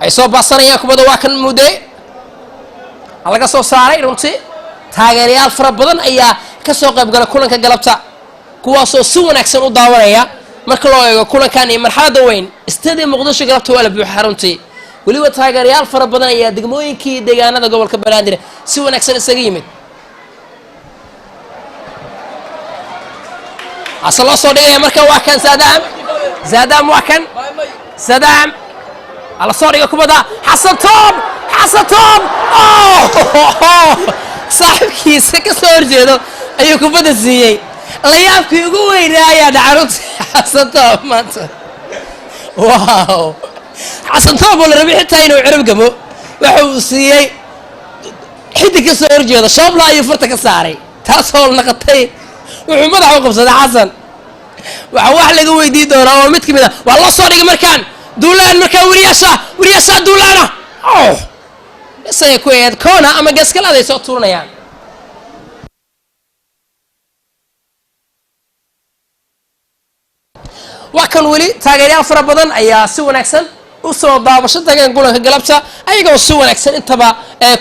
ay soo baasanayaan kubadda waa kan mudee laga soo saaray runtii taageerayaal fara badan ayaa ka soo qayb gala kulanka galabta kuwaasoo si wanaagsan u daawanaya marka loo eego kulankan iyo marxaladda weyn stadium muqdisho galabta waa la buuxa runtii weliba taageerayaal fara badan ayaa degmooyinkii deegaanada gobolka banaadir si wanaagsan isaga yimid. ase loo soo dhigaya marka waa kan Saddam waa kan Saddam ala soo dhiga kubadda Xasan Toob saaxiibkiisa ka soo horjeedo ayuu kubadda siiyey. la yaabkii ugu weynaa ayaa dhacarunta Xasan Toob maanta. waaw Xasan Toob oo la rabay xitaa inuu cirib gamo waxa uu siiyey xidig ka soo horjeedo shoobla ayuu furta ka saaray taasoo naqatay wuxuu madaxa u qabsaday Xasan. waxa wax laga weydiin doonaa oo mid kamid ah waa loo soo dhigay markaan duulaan markaa wariyaasha duulaana isagay ku eed koona ama gaskalaad ay soo tuuranayaan. waa kan weli taageerayaal fara badan ayaa si wanaagsan u soo daabasho tageen kulanka galabta ayagoo si wanaagsan intaba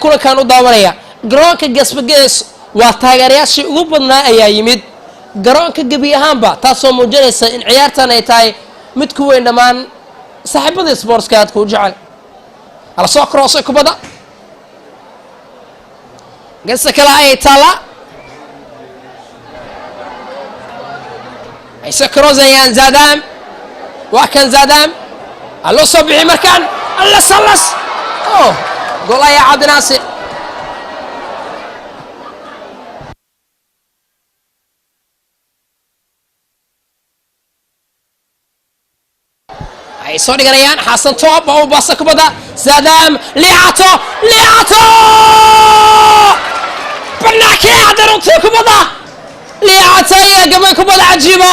kulankan u daawanaya. garoonka Gasbagees waa taageerayaashii ugu badnaa ayaa yimid garoonka gebi ahaanba taasoo muujinaysa in ciyaartan ay tahay mid ku weyn dhammaan saaxiibada sportska aad ku jecel. ala soo cross kubadda geesta kale ay taala ay soo crossayaan Saddam waa kan Saddam allo soo bixi markaan alla salas gool ayaa Cabdinaasir. ay soo dhiganayaan Xasan Toob oo baasa kubadda Saddam liicato banaakee cadarunta kubadda liicato ayaa gabay kubadda cajiiba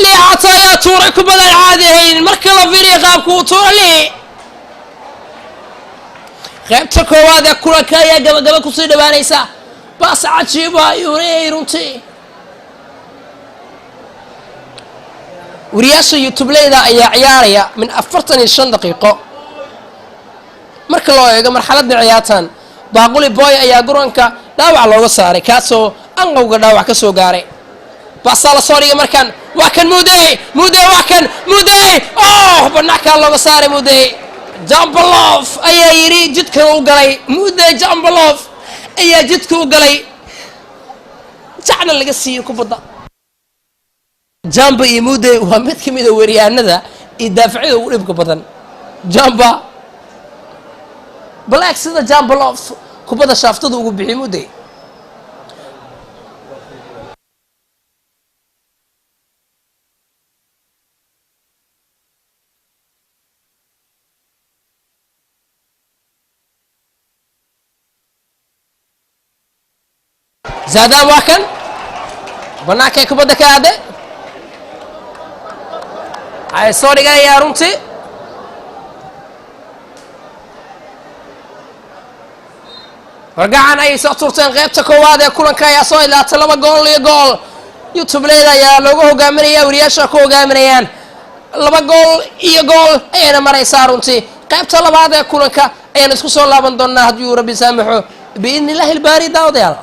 liicato ayaa tuuray kubadda caadi ahayn marka la fiiriyo qaabku uu tuuray qaybta koowaad ee kulanka ayaa gabagaba kusii dhawaanaysa baas cajiiba ayuu leeyahay runtii. wariyaasha youtubeleyda ayaa ciyaaraya min 45 daqiiqo marka loo eego marxaladda ciyaartan. baaquli boy ayaa garoonka dhaawac looga saaray kaasoo anqowga dhaawac ka soo gaaray. baasaa la soo dhigay markaan waa kan Mudee waa kan banaanka looga saaray Mudee. Jambalov ayaa yiri jidka u galay Mudee Jambalov ayaa jidka u galay jacna laga siiyay kubadda. Jamba iyo Mudee waa mid ka mid ah weeryahanada iyo daafacyada ugu dhibka badan. Jamba Black sida Jambalov kubadda shaaftada ugu bixi Mudee. Saddam waa kan banaanka kubadda ka aaday ay soo dhigayaan runtii. wargacan ay soo turteen qaybta koowaad ee kulanka ayaa soo ilaatay 2 gool iyo gool. youtubeleyda ayaa loogu hogaaminaya wariyaasha ku hogaaminayaan 2 gool iyo gool ayayna maraysaa runtii. qaybta labaad ee kulanka ayaan isku soo laaban doonaa haddii uu Rabbi saamaxo biidnillaahi albaari daawadayaal.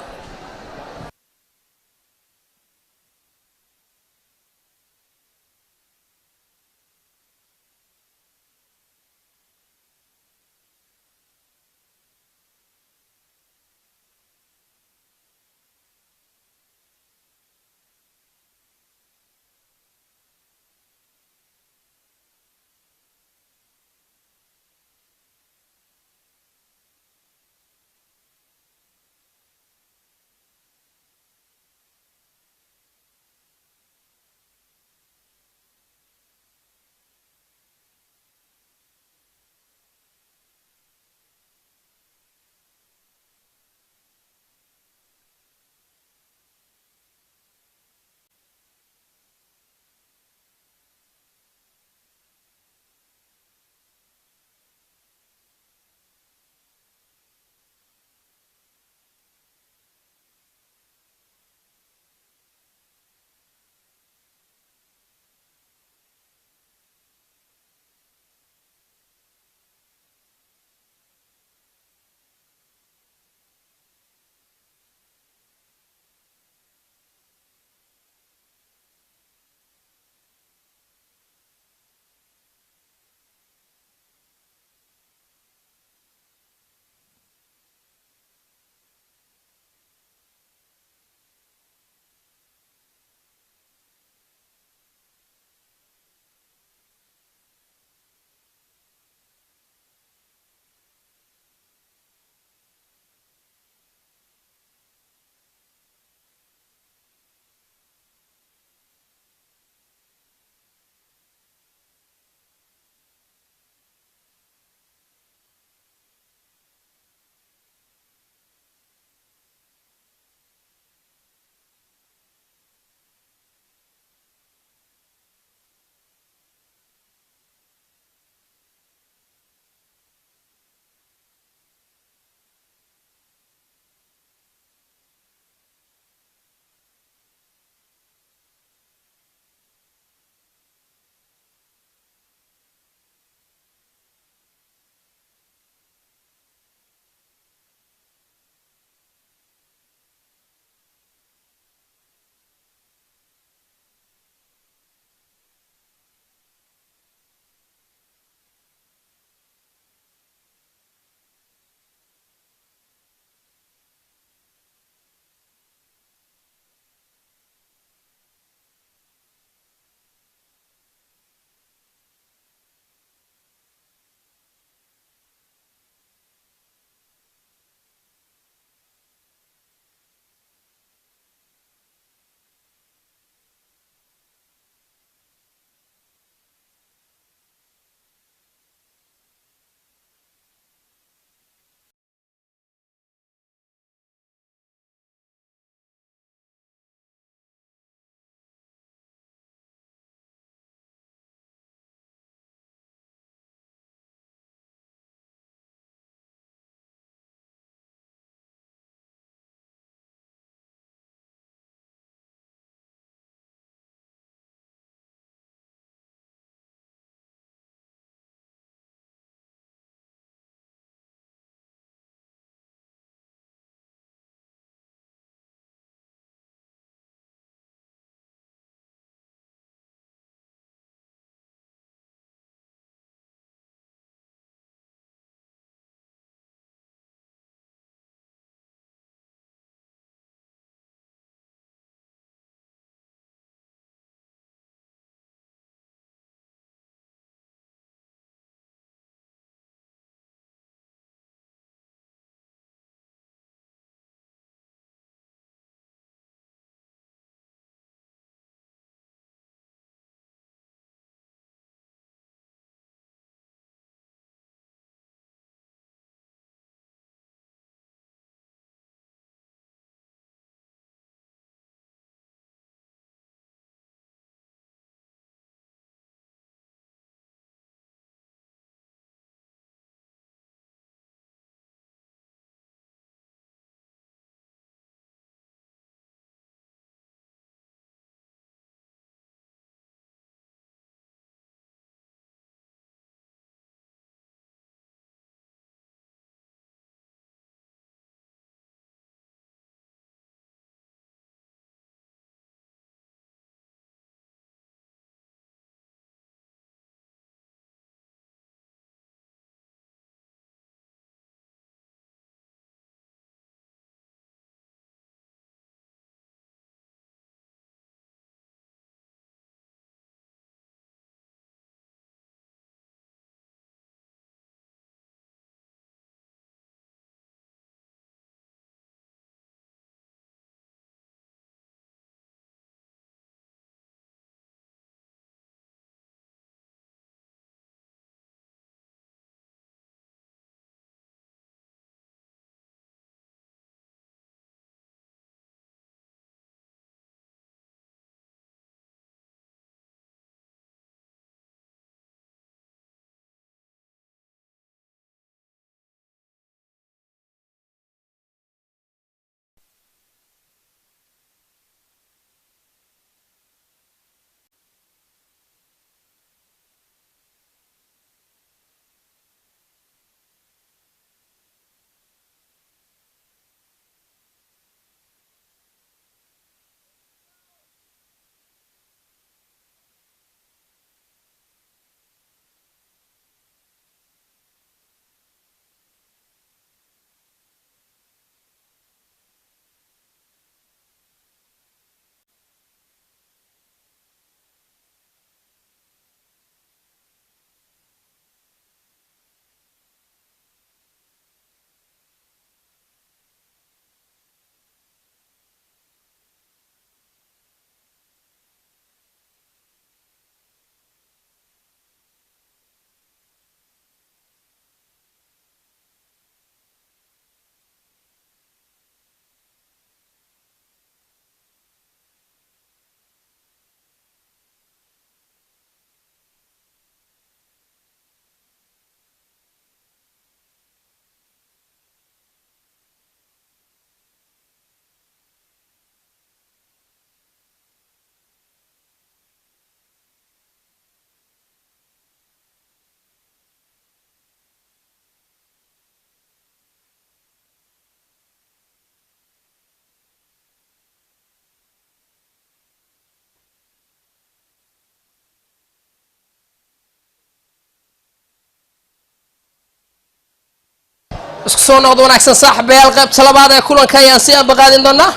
isku soo noqdo wanaagsan saaxiibayaal qaybta labaad ee kulanka ayaan si aba qaadin doonaa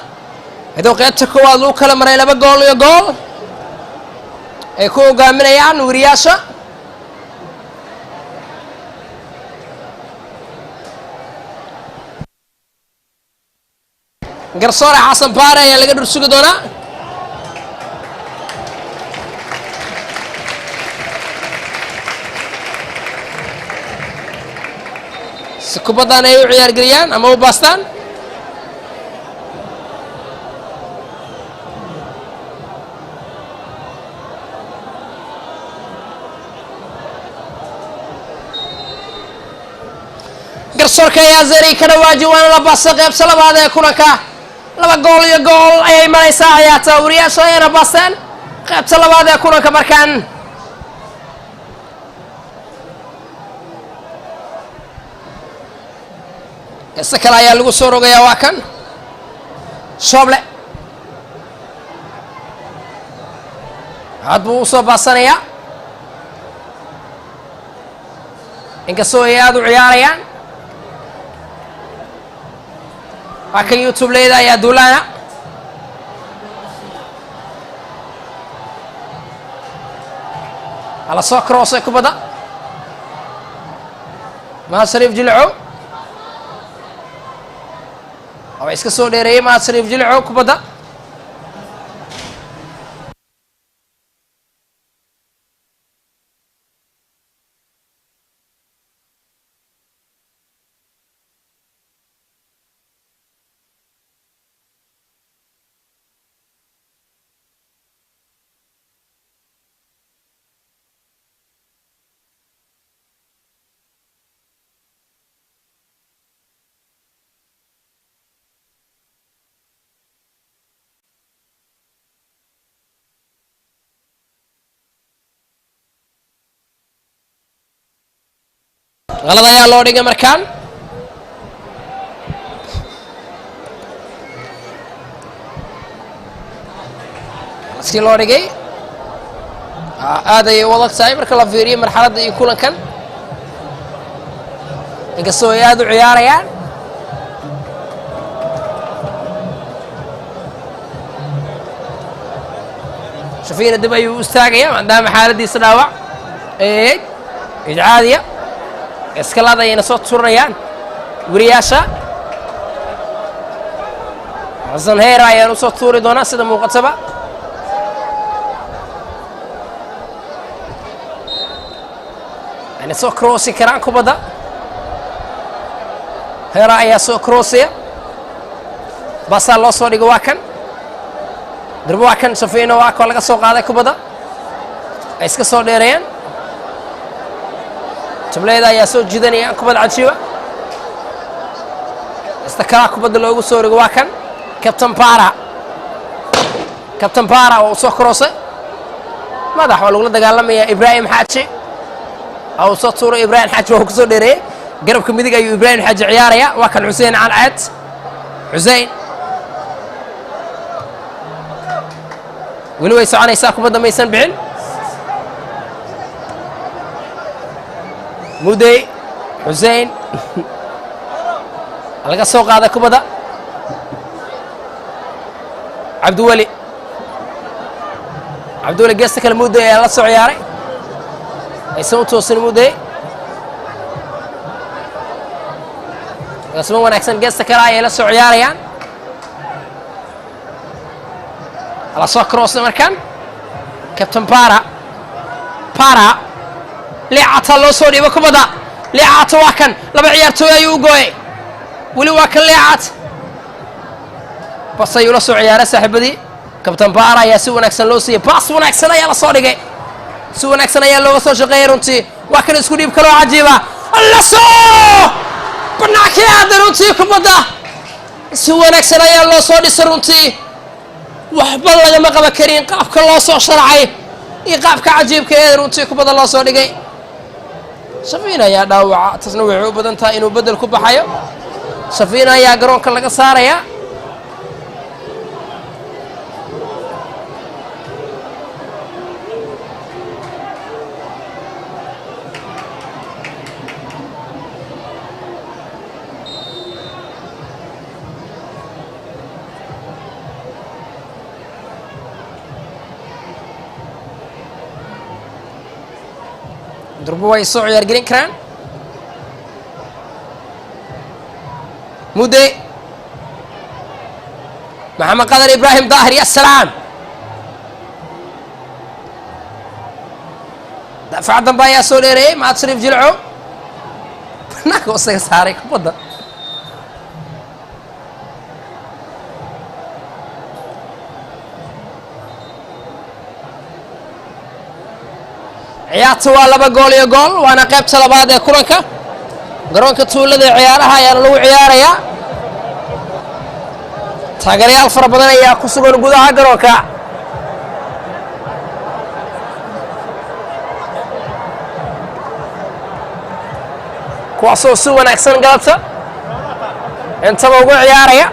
iyadoo qaybta koowaad lagu kala maray 2 gool iyo gool ay ku hogaaminayaan wariyaasha garsoore xasan baare ayaa laga dhur sugi doonaa si kubaddan ay u ciyaargeliyaan ama u baastaan garsoorka ayaa zeri ka dhawaaji waana la baasta qaybta labaad ee kulanka 2 gool iyo gool ayay maraysaa ciyaarta wariyaasha ayayna baasteen qaybta labaad ee kulanka markaan isa kale ayaa lagu soo rogayaa waa kan shooble had buu u soo baasanayaa inkastoo ay aada u ciyaarayaan waa kan youtube leyda ayaa duulaana hala soo karoosay kubadda mahad shariif jilico oo iska soo dheereeyay mahad shariif jilico kubadda qalad ayaa loo dhigay markaan si loo dhigay aad ayay u adag tahay marka la fiiriyo marxaladda iyo kulankan inkastoo ay aada u ciyaarayaan shafiina dib ayuu u istaagaya maadaama xaaladiisa dhaawac eeg idcaadiya iskalaad ayayna soo turanayaan wariyaasha xasan heer ayaan u soo tuuri doonaa sida muuqataba ayna soo crossi karaan kubadda heera ayaa soo crossiya baasaa loo soo dhigo waa kan darbo waa kan shafiina waa koo laga soo qaaday kubadda ay iska soo dheereeyaan tableyda ayaa soo jiidanaya kubad cajiiba ista kalaa kubadda loogu soo rigo waa kan kabtan bara oo soo crossay madax waa lagula dagaalamayaa ibraahim xaaji oo soo tuuray ibraahim xaaji oo ku soo dheereeyay garabka midig ayuu ibraahim xaaji ciyaaraya waa kan xuseen calcaad xuseen weli way soconaysaa kubadda maysan bixin mudey xuseen laga soo qaaday kubadda cabdiweli geesta kale mudey ayaa la soo ciyaaray aysan u toosin mudey gasman wanaagsan geesta kale ayay la soo ciyaarayaan hala soo crossay markaan captain para leecata loo soo dhiibo kubadda leecata waa kan 2 ciyaartooy ayuu u gooyay weli waa kan leecat bas ayuu la soo ciyaaray saaxiibadii kabtan baara ayaa si wanaagsan loo siiyey baas wanaagsan ayaa la soo dhigay si wanaagsan ayaa looga soo shaqeeyay runtii waa kan isku dhiib kaloo cajiiba la soo banaanka aada runtii kubadda si wanaagsan ayaa loo soo dhisay runtii waxba lagama qaban karin qaabka loo soo sharcay iyo qaabka cajiibka ee runtii kubadda loo soo dhigay shafiina ayaa dhaawaca tasna waxay u badan tahay inuu bedel ku baxayo shafiina ayaa garoonka laga saaraya durbo way soo ciyaar gelin karaan mudde maxamed qadar ibraahim daahir ya salaam daafac dambe ayaa soo dheereeyey mahad shariif jilco banaanka isaga saaray kubadda ciyaarta waa 2 gool iyo gool waana qaybta labaad ee kulanka garoonka tuulada ciyaaraha ayaa lagu ciyaarayaa taageerayaal fara badan ayaa ku sugan gudaha garoonka kuwaasoo si wanaagsan galabta intaba ugu ciyaaraya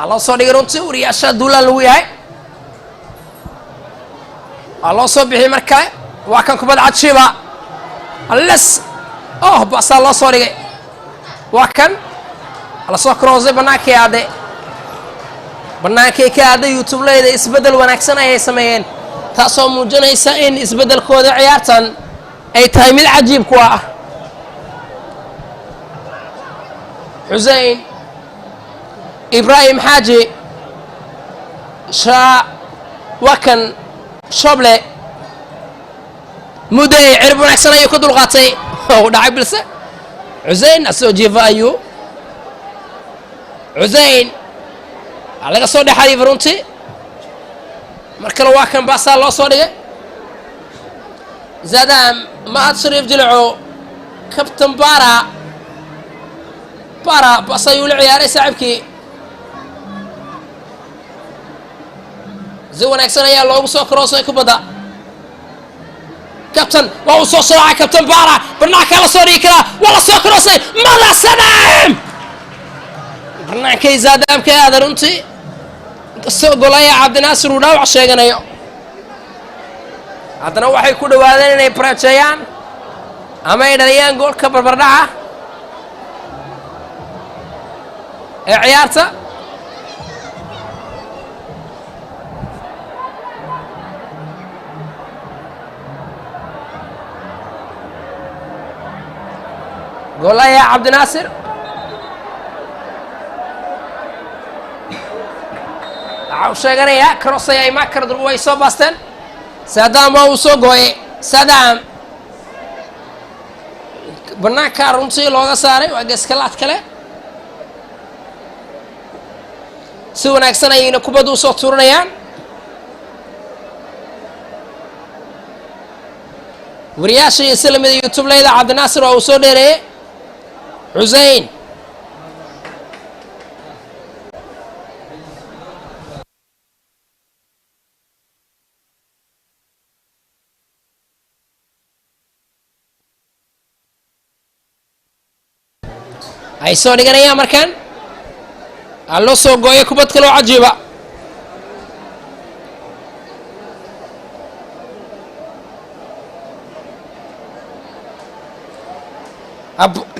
loo soo dhigay runtii wariyaasha duulaan lagu yahay loo soo bixiyey mar kale waa kan kubad cajiiba alles basaa loo soo dhigay waa kan la soo kroosay bannaankii aadde bannaankii ka aadday youtubeleyda isbeddel wanaagsan ayay sameeyeen taasoo muujinaysa in isbeddelkooda ciyaartan ay tahay mid cajiib ku ah xusein ibraahim xaaji wakan shoble mudday cirib wanaagsan ayuu ka dulqaatay u dhacay bilse xusein asoo jiifa ayuu xusein laga soo dhexay runtii mar kale waa kan baasaa loo soo dhigay zaadam mahad shariif jilco kabtan bara bas ayuu la ciyaaray saaxiibkii si wanaagsan ayaa loogu soo karoosay kubadda kabtan waa uu soo soocay kabtan bara banaankaa la soo dhigi karaa waa la soo karoosay mada sadam bannaankay zaadamka aada runtii inkastoo golaya cabdinaasir uu dhaawac sheeganayo haddana waxay ku dhowaadeen inay barajeeyaan ama ay dhaliyaan goolka barbardhaca ee ciyaarta golaya cabdinaasir waxaa u sheeganayaa karosaya ay maakar durba way soo baasteen saadaam waa uu soo gooyey saadaam bannaankaa runtii looga saaray waa geeskalaad kale si wanaagsan ayayna kubadda u soo tuuranayaan wariyaasha iyo islamida youtubeleyda cabdinaasir waa uu soo dheereeyey xusein ay soo dhiganayaan markaan loo soo gooyay kubad kaloo cajiiba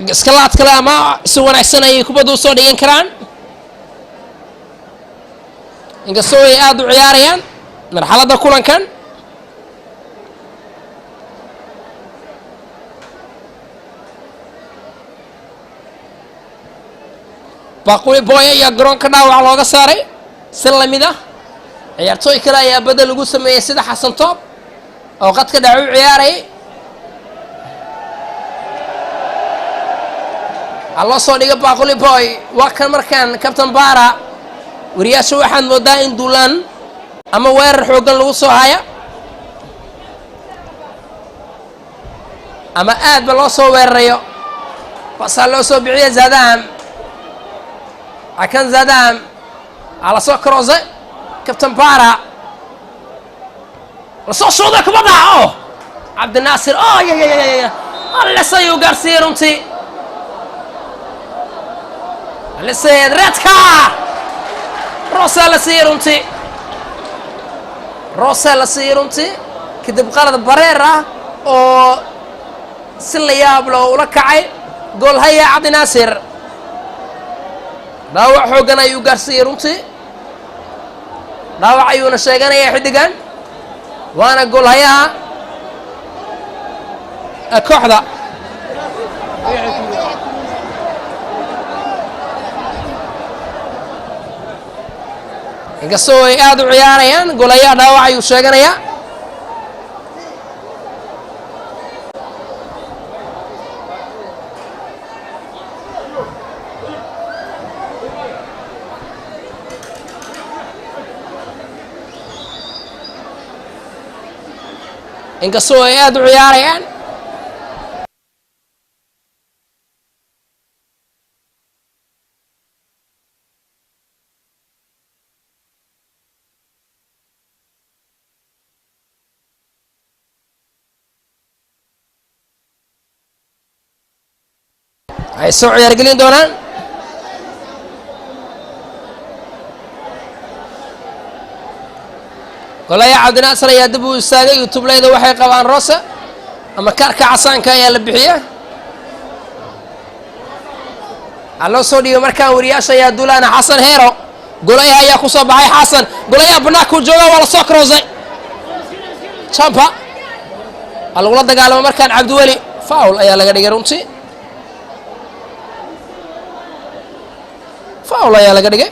iskalaad kale ama si wanaagsan ayay kubadda u soo dhigan karaan inkastoo ay aada u ciyaarayaan marxaladda kulankan baquli booya ayaa garoonka dhaawac looga saaray si lamid ah ciyaartooy kale ayaa badel lagu sameeyey sida xasan toob oo qadka dhacu ciyaarayay loo soo dhiga baquli boy waa kan markaan kabtan bara wariyaasha waxaad moodaa in duulaan ama weerar xooggan lagu soo haya ama aad ba loo soo weerarayo basaa loo soo bixiya zaadam akan zaadam la soo karoosay kabtan bara la soo shuuday kubadda cabdinaasir alles ayuu gaarsiiyey runtii لسيد ريدكا روسا لسيرونتي روسا لسيرونتي كدب قرد بريرة او سلياب لو لكعي قول هيا عبد ناصر داوع حوقنا يو غارسيرونتي dhaawac ayuuna sheeganayaa xiddigan waana goolhayaha kooxda inkastoo ay aad u ciyaarayaan goolhayaha dhaawac ayuu sheeganayaa inkastoo ay aad u ciyaarayaan ay soo ciyaargelin doonaan golaya cabdinaasar ayaa dib u istaagay youtubeleyda waxay qabaan rosa ama kaarka casaanka ayaa la bixiya waxaa loo soo dhigay markaan wariyaasha ayaa duulaana xasan heero golayaha ayaa ku soo baxay xasan golayaha banaanku jooga waa la soo kroosay jampa waa lagula dagaalamo markaan cabdiweli faul ayaa laga dhigay runtii faul ayaa laga dhigay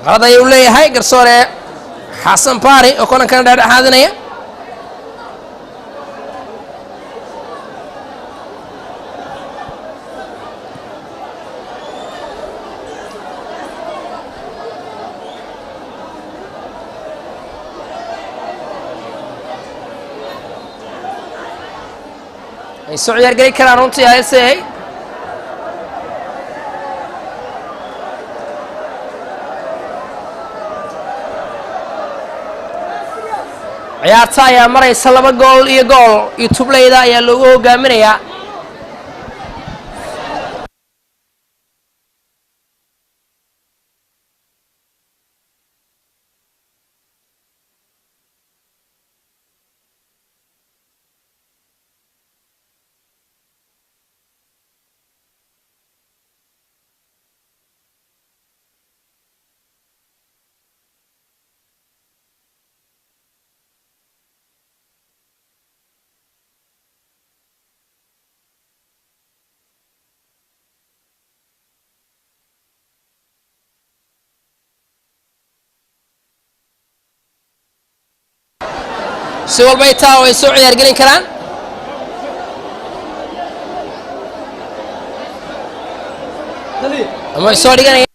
qalad ayuu leeyahay garsoore xasan baari oo kolankana dhexdhexaadinaya ay soo ciyaargeli karaan runtii heesehay ciyaarta ayaa maraysa 2 gool iyo gool youtubeleyda ayaa loogu hogaaminayaa si walba ay taa way soo ciyaargelin karaan ama ay soo dhiganayaan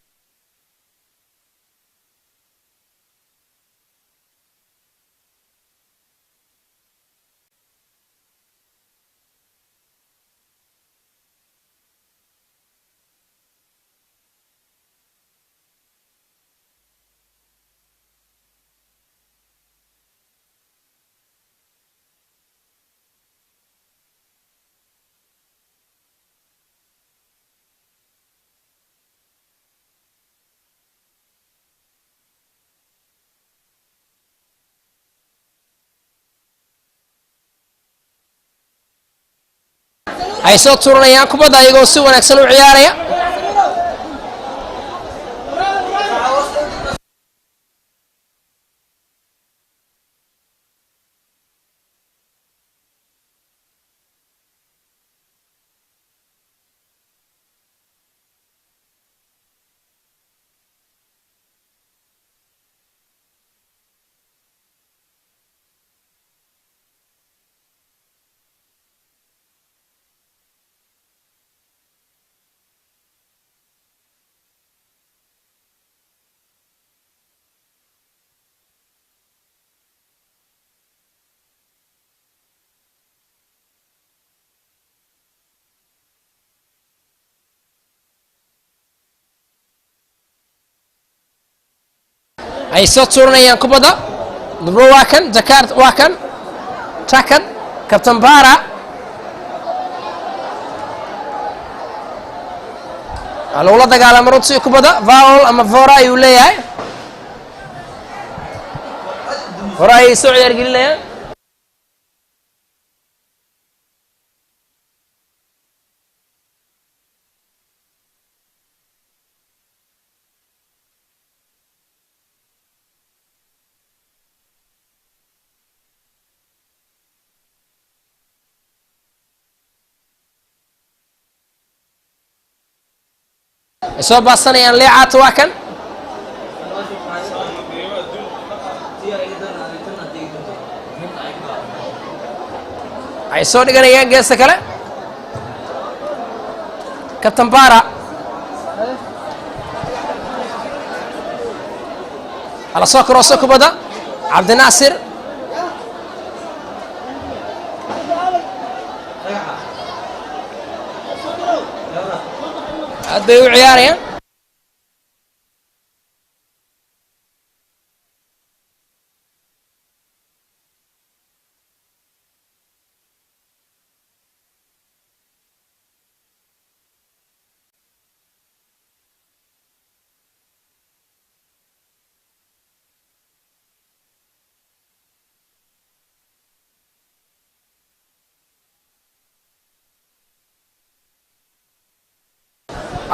ay soo tuuranayaan kubadda ayagoo si wanaagsan u ciyaaraya ay soo tuuranayaan kubadda dubro waa kan jakart waa kan takan kabtan baara waa lagula dagaalama runtii kubadda vaol ama vora ayuu leeyahay hore ayay soo ciyaar gelinayaan ay soo baasanayaan leecaata waa kan ay soo dhiganayaan geesta kale katambara hala soo karooso kubadda cabdinaasir aad bay u ciyaarayaan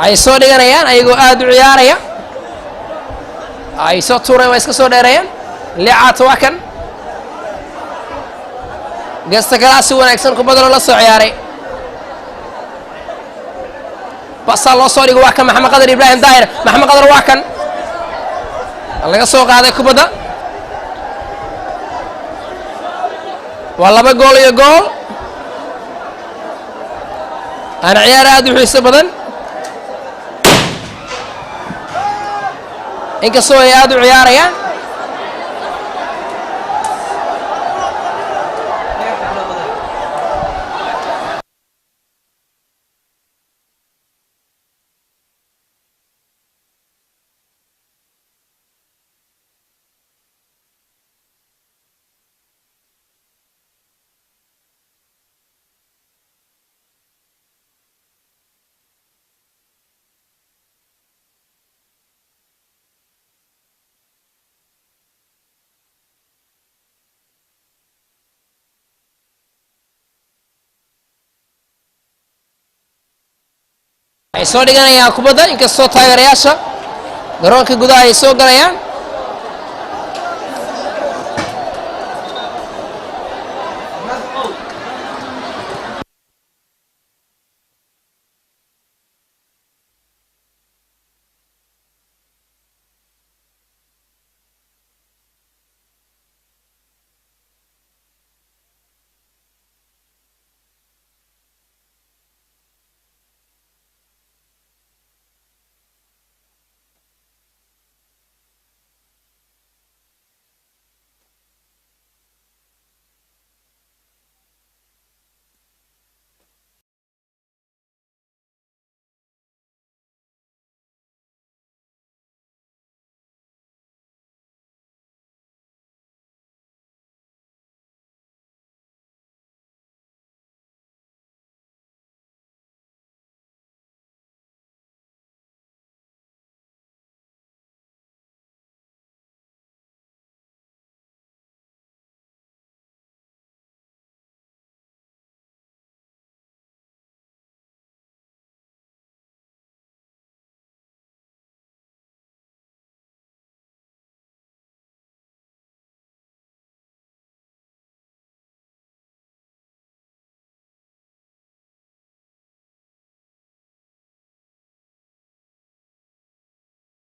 ay soo dhiganayaan ayagoo aad u ciyaaraya ay soo tuureen waa iska soo dheereeyaan leecaata waa kan geesta kalaa si wanaagsan kubadda loola soo ciyaaray basaa loo soo dhigo waa kan maxamed qadar ibraahim daahir maxamed qadar waa kan laga soo qaaday kubadda waa 2 gool iyo gool ana ciyaar aad u xiiso badan inkastoo ay aad u ciyaarayaan ay soo dhiganayaan kubadda inkastoo taageerayaasha garoonka gudaha ay soo galayaan